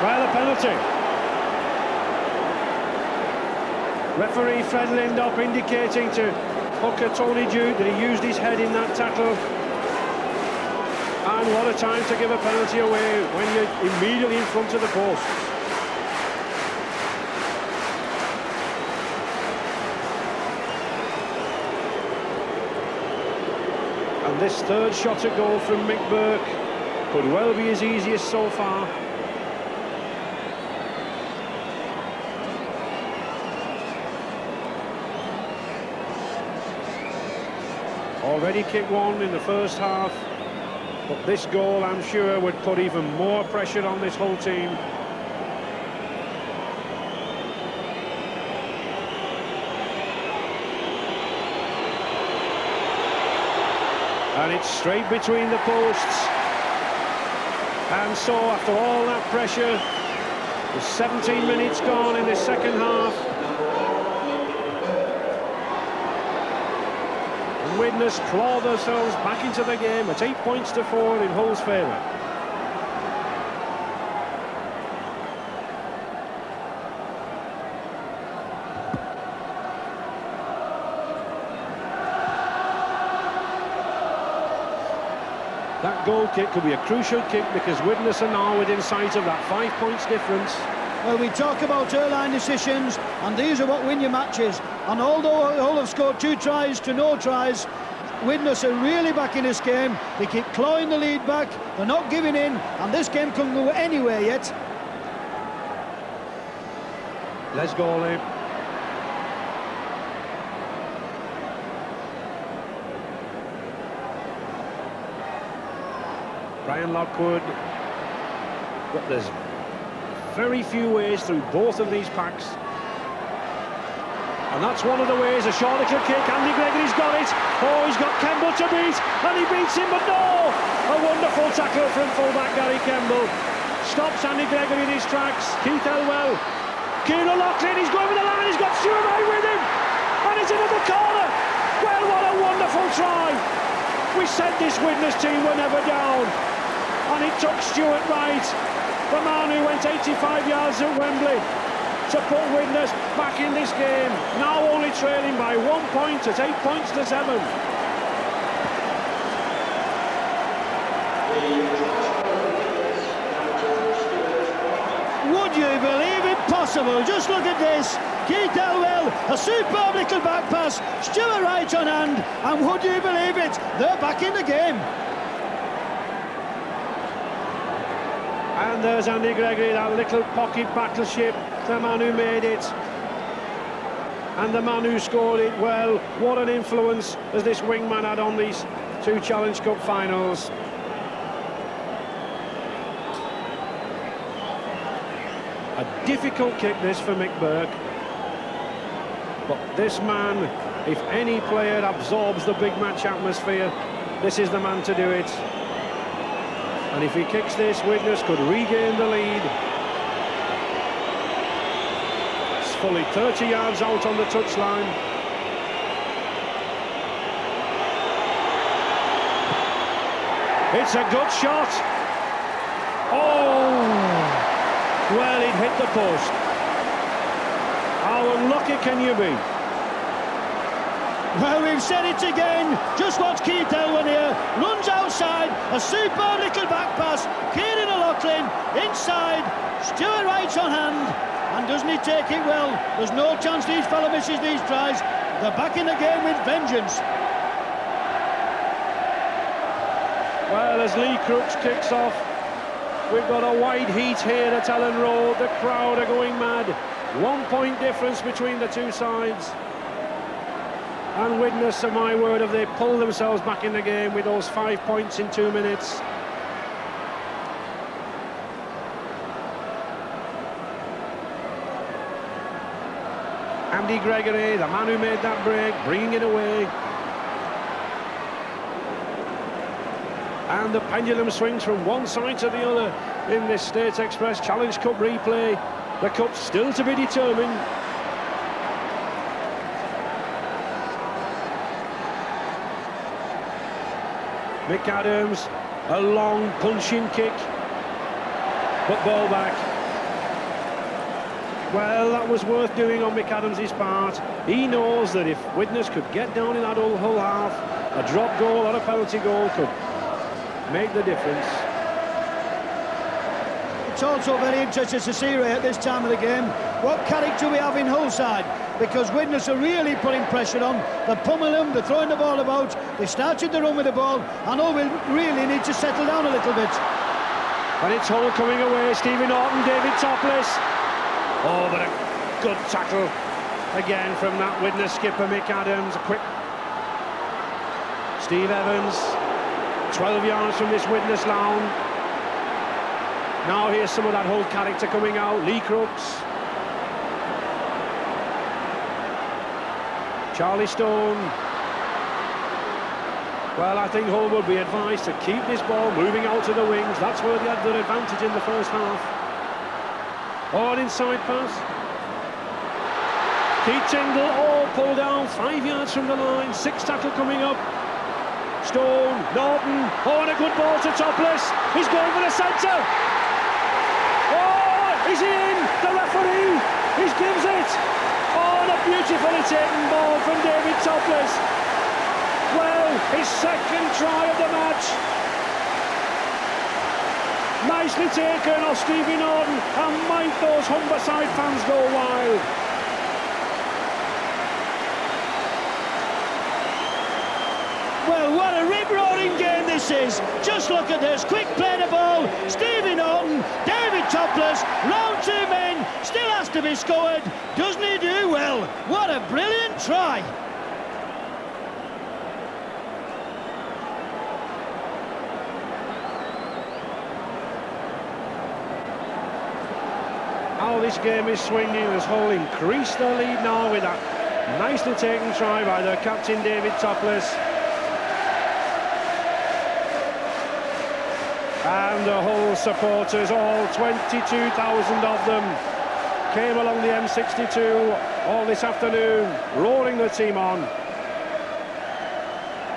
Well, a penalty. Referee Fred Lindop indicating to hooker Tony Duke that he used his head in that tackle. And what a time to give a penalty away when you're immediately in front of the post. And this third shot at goal from Mick Burke could well be his easiest so far. Already kicked one in the first half, but this goal, I'm sure, would put even more pressure on this whole team. And it's straight between the posts. And so, after all that pressure, there's 17 minutes gone in this second half. And Widnes claw themselves back into the game at 8 points to 4 in Hull's favour. That goal kick could be a crucial kick because Widnes are now within sight of that 5 points difference. Well, we talk about early decisions, and these are what win your matches. And although Hull have scored 2 tries to no tries, Widnes are really back in this game. They keep clawing the lead back, they're not giving in, and this game can go anywhere yet. Les Gawley. Brian Lockwood. But there's very few ways through both of these packs. And that's one of the ways, a short little kick. Andy Gregory's got it. Oh, he's got Kemble to beat, and he beats him, but no! A wonderful tackle from fullback Gary Kemble. Stops Andy Gregory in his tracks. Keith Elwell. Kieran O'Loughlin, he's going over the line, he's got Stuart Wright with him. And it's into the corner. Well, what a wonderful try. We said this Widnes team were never down. And it took Stuart Wright, the man who went 85 yards at Wembley, to put Widnes back in this game. Now only trailing by 1 point at 8 points to 7. Would you believe it possible? Just look at this. Keith Elwell, a superb little back pass. Stuart Wright on hand, and would you believe it? They're back in the game. And there's Andy Gregory, that little pocket battleship, the man who made it. And the man who scored it. Well, what an influence has this wingman had on these 2 Challenge Cup finals. A difficult kick this for Mick Burke. But this man, if any player absorbs the big match atmosphere, this is the man to do it. And if he kicks this, Widnes could regain the lead. It's fully 30 yards out on the touchline. It's a good shot. Oh! Well, it hit the post. How unlucky can you be? Well, we've said it again. Just watch Keith Elwell here. Runs outside. A superb little back pass. Kieran O'Loughlin inside. Stuart Wright's on hand. And doesn't he take it well? There's no chance these fellow misses these tries. They're back in the game with vengeance. Well, as Lee Crooks kicks off, we've got a wide heat here at Ellen Road. The crowd are going mad. 1 point difference between the two sides. And Widnes, of my word, have they pulled themselves back in the game with those 5 points in 2 minutes. Andy Gregory, the man who made that break, bringing it away. And the pendulum swings from one side to the other in this State Express Challenge Cup replay. The cup's still to be determined. Mick Adams, a long punching kick, but ball back. Well, that was worth doing on Mick Adams' part. He knows that if Widnes could get down in that Hull half, a drop goal or a penalty goal could make the difference. It's also very interesting to see, Ray, at this time of the game, what character we have in Hull side. because Widnes are really putting pressure on. They're pummeling them, they're throwing the ball about, they started the run with the ball. I know we'll really need to settle down a little bit. And it's Hull coming away. Stevie Norton, David Topless. Oh, but a good tackle again from that Widnes skipper, Mick Adams. A quick Steve Evans, 12 yards from this Widnes line. Now here's some of that Hull character coming out. Lee Crooks, Charlie Stone. Well, I think Hull would be advised to keep this ball moving out to the wings. That's where they had their advantage in the first half. Oh, an inside pass. Keith Tyndall, oh, pulled down 5 yards from the line. 6 tackle coming up. Stone, Norton, oh, and a good ball to Topless. He's going for the centre. Oh, is he in? The referee, he gives it. Oh, and a beautifully taken ball from David Topless. Well, his second try of the match. Nicely taken off Stevie Norton, and might those Humberside fans go wild. Well, what a rip-roaring game this is. Just look at this. Quick play the ball. Stevie Norton, David Topless, round 2 men. Still has to be scored. Doesn't he do well? What a brilliant try. How this game is swinging as Hull increase their lead now with that nicely taken try by their captain David Topless. And the Hull supporters, all 22,000 of them, came along the M62 all this afternoon, roaring the team on.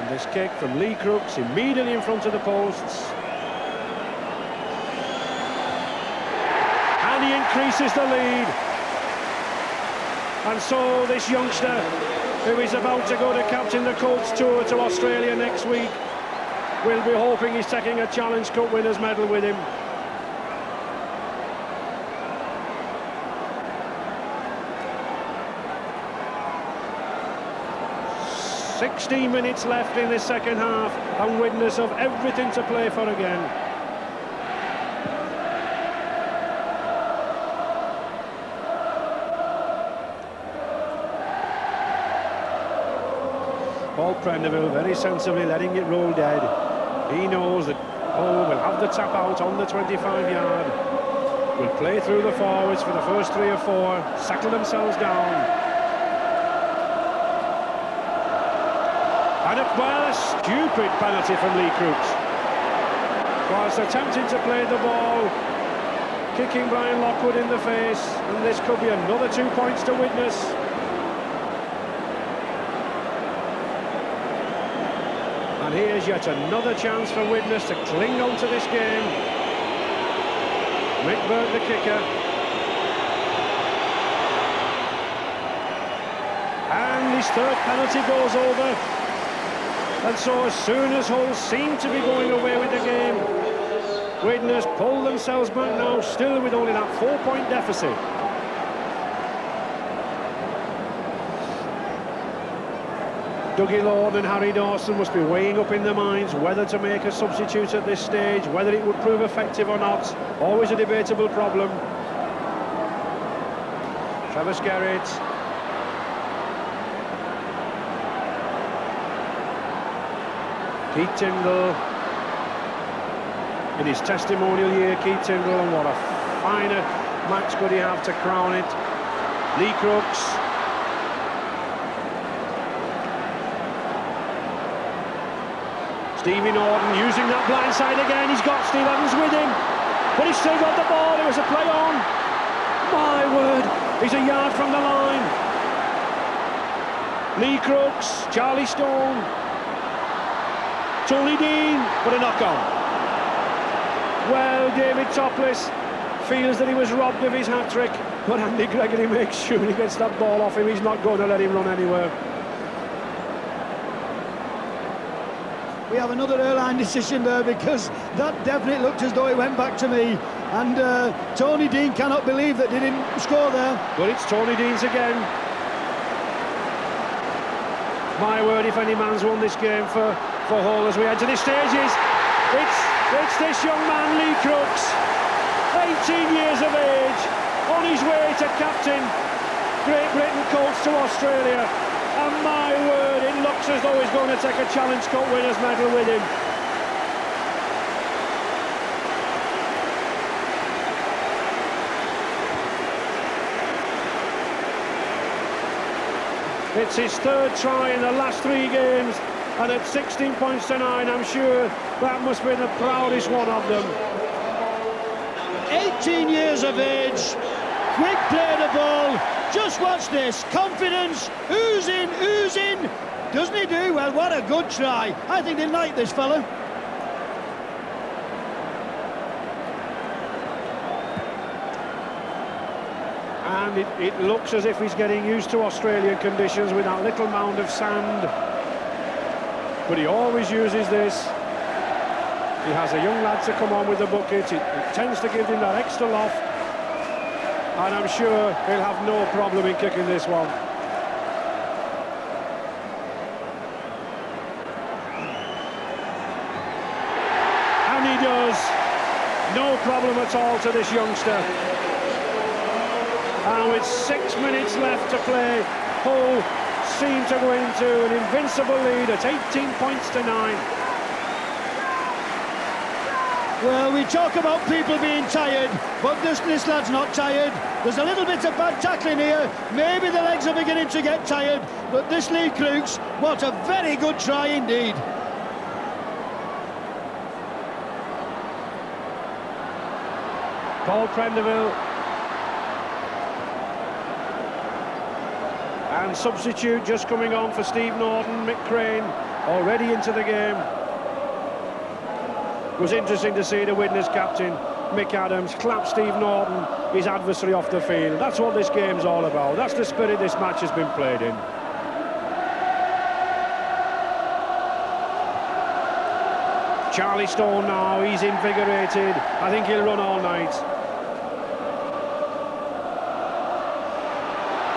And this kick from Lee Crooks immediately in front of the posts. And he increases the lead. And so this youngster, who is about to go to captain the Colts tour to Australia next week, will be hoping he's taking a Challenge Cup winners medal with him. "16 minutes left in the second half, and Widnes have everything to play for again. Paul Prendeville very sensibly letting it roll dead. He knows that Hull will have the tap out on the 25-yard. Will play through the forwards for the first 3 or 4, settle themselves down. And a stupid penalty from Lee Crooks. Whilst attempting to play the ball, kicking Brian Lockwood in the face, and this could be another 2 points to Widnes. And here's yet another chance for Widnes to cling on to this game. Mick Burt, the kicker. And his 3rd penalty goes over. And so as soon as Hull seem to be going away with the game, Widnes pull themselves back now, still with only that 4-point deficit. Dougie Lord and Harry Dawson must be weighing up in their minds whether to make a substitute at this stage, whether it would prove effective or not. Always a debatable problem. Travis Garrett. Keith Tyndall. In his testimonial year, Keith Tyndall, and what a finer match could he have to crown it. Lee Crooks. Stevie Norton using that blind side again. He's got Steve Evans with him, but he's still got the ball. There was a play on. My word, he's a yard from the line. Lee Crooks, Charlie Stone, Tony Dean, but a knock-on. Well, David Topless feels that he was robbed of his hat-trick, but Andy Gregory makes sure he gets that ball off him. He's not going to let him run anywhere. We have another airline decision there, because that definitely looked as though it went back to me. And Tony Dean cannot believe that they didn't score there. Well, it's Tony Dean's again. My word, if any man's won this game for Hull as we enter the stages, it's this young man, Lee Crooks, 18 years of age, on his way to captain Great Britain Colts to Australia. And my word, it looks as though he's going to take a Challenge Cup winners' medal with him. It's his third try in the last 3 games, and at 16 points to 9, I'm sure that must be the proudest one of them. 18 years of age, quick play the ball, just watch this, confidence, oozing, doesn't he do? Well, what a good try. I think they like this fella. And it looks as if he's getting used to Australian conditions with that little mound of sand. But he always uses this. He has a young lad to come on with the bucket. It tends to give him that extra loft. And I'm sure he'll have no problem in kicking this one. And he does. No problem at all to this youngster. And with 6 minutes left to play, Hull seem to go into an invincible lead at 18 points to 9. Well, we talk about people being tired, but this lad's not tired. There's a little bit of bad tackling here. Maybe the legs are beginning to get tired, but this Lee Crooks, what a very good try indeed. Paul Prendeville. And substitute just coming on for Steve Norton, Mick Crane, already into the game. It was interesting to see the Widnes captain, Mick Adams, clap Steve Norton, his adversary, off the field. That's what this game's all about. That's the spirit this match has been played in. Charlie Stone now, he's invigorated. I think he'll run all night.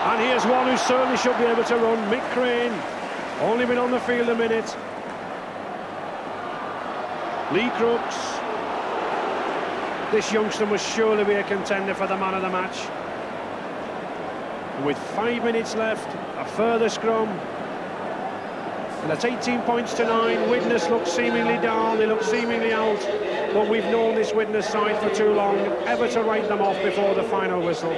And here's one who certainly should be able to run, Mick Crane. Only been on the field a minute. Lee Crooks. This youngster must surely be a contender for the man of the match. With 5 minutes left, a further scrum. And at 18 points to 9, Widnes look seemingly down, they look seemingly out. But we've known this Widnes side for too long, ever to write them off before the final whistle.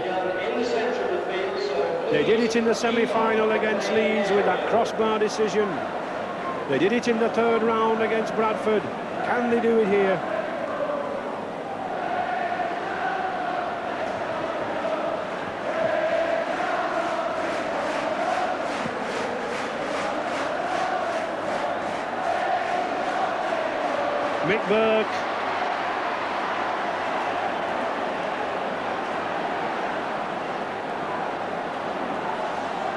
They did it in the semi-final against Leeds with that crossbar decision. They did it in the 3rd round against Bradford. Can they do it here? Mick Burke.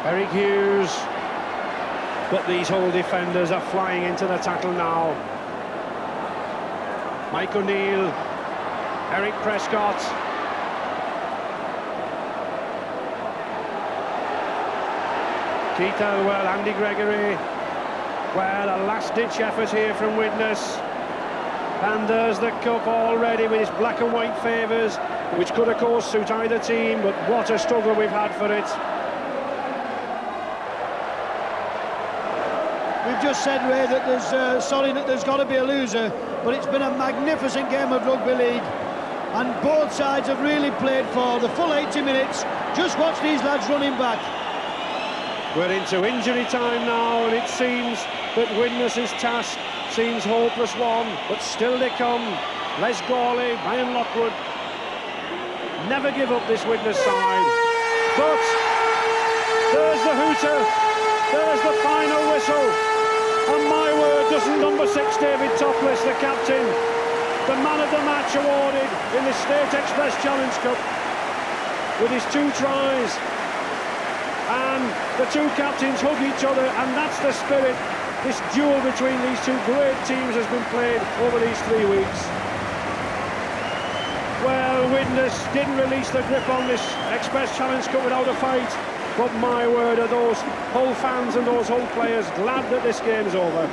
Eric Hughes. But these Hull defenders are flying into the tackle now. Mike O'Neill, Eric Prescott. Keith Elwell, Andy Gregory. Well, a last-ditch effort here from Widnes. And there's the cup already with its black and white favours, which could, of course, suit either team, but what a struggle we've had for it. We've just said, Ray, that there's got to be a loser, but it's been a magnificent game of rugby league, and both sides have really played for the full 80 minutes. Just watch these lads running back. We're into injury time now, and it seems that Widnes' task seems hopeless one, but still they come. Les Gawley, Ryan Lockwood. Never give up this Widnes side. But there's the hooter, there's the final whistle. And my word, doesn't number 6 David Topless, the captain, the man of the match awarded in the State Express Challenge Cup with his 2 tries. And the 2 captains hug each other, and that's the spirit. This duel between these 2 great teams has been played over these 3 weeks. Well, Widnes didn't release the grip on this Express Challenge Cup without a fight. But my word, are those Hull fans and those Hull players glad that this game's over.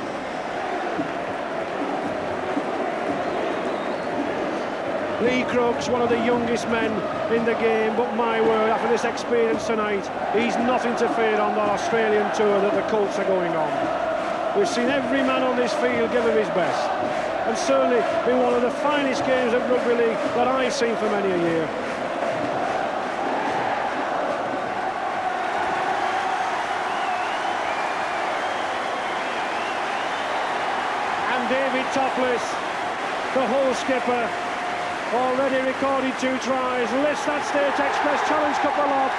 Lee Crooks, one of the youngest men in the game, but my word, after this experience tonight, he's nothing to fear on that Australian tour that the Colts are going on. We've seen every man on this field give him his best, and certainly been one of the finest games of rugby league that I've seen for many a year. And David Topless, the Hull skipper, already recorded 2 tries, lifts that State Express Challenge Cup aloft.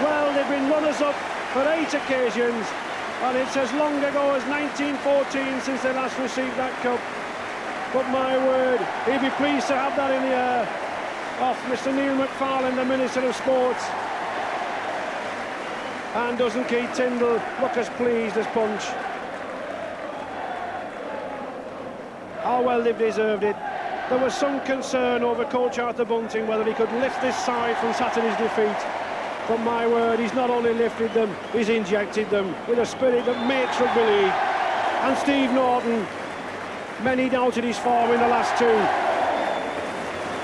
Well, they've been runners-up for 8 occasions, and it's as long ago as 1914 since they last received that cup. But my word, he'd be pleased to have that in the air off Mr. Neil McFarlane, the Minister of Sports. And doesn't Keith Tyndall look as pleased as Punch? How well they've deserved it. There was some concern over coach Arthur Bunting whether he could lift this side from Saturday's defeat. But my word, he's not only lifted them, he's injected them with a spirit that makes rugby league. And Steve Norton, many doubted his form in the last 2,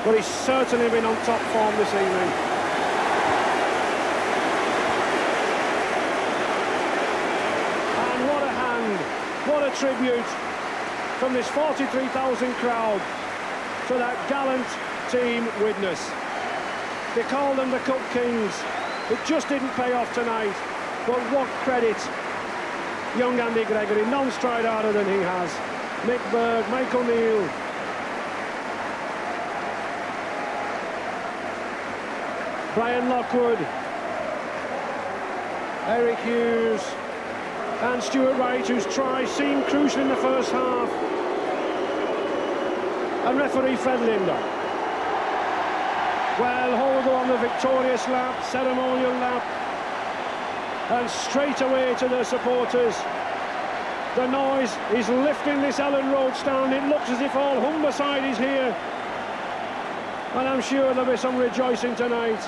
but he's certainly been on top form this evening. And what a hand, what a tribute from this 43,000 crowd to that gallant team Widnes. They call them the Cup Kings. It just didn't pay off tonight, but what credit young Andy Gregory, none stride harder than he has. Nick Berg, Mike O'Neill, Brian Lockwood, Eric Hughes and Stuart Wright, whose try seemed crucial in the first half, and referee Fred Linder. Well, Hull go on the victorious lap, ceremonial lap, and straight away to their supporters. The noise is lifting this Ellen Road stand. It looks as if all Humberside is here, and I'm sure there'll be some rejoicing tonight.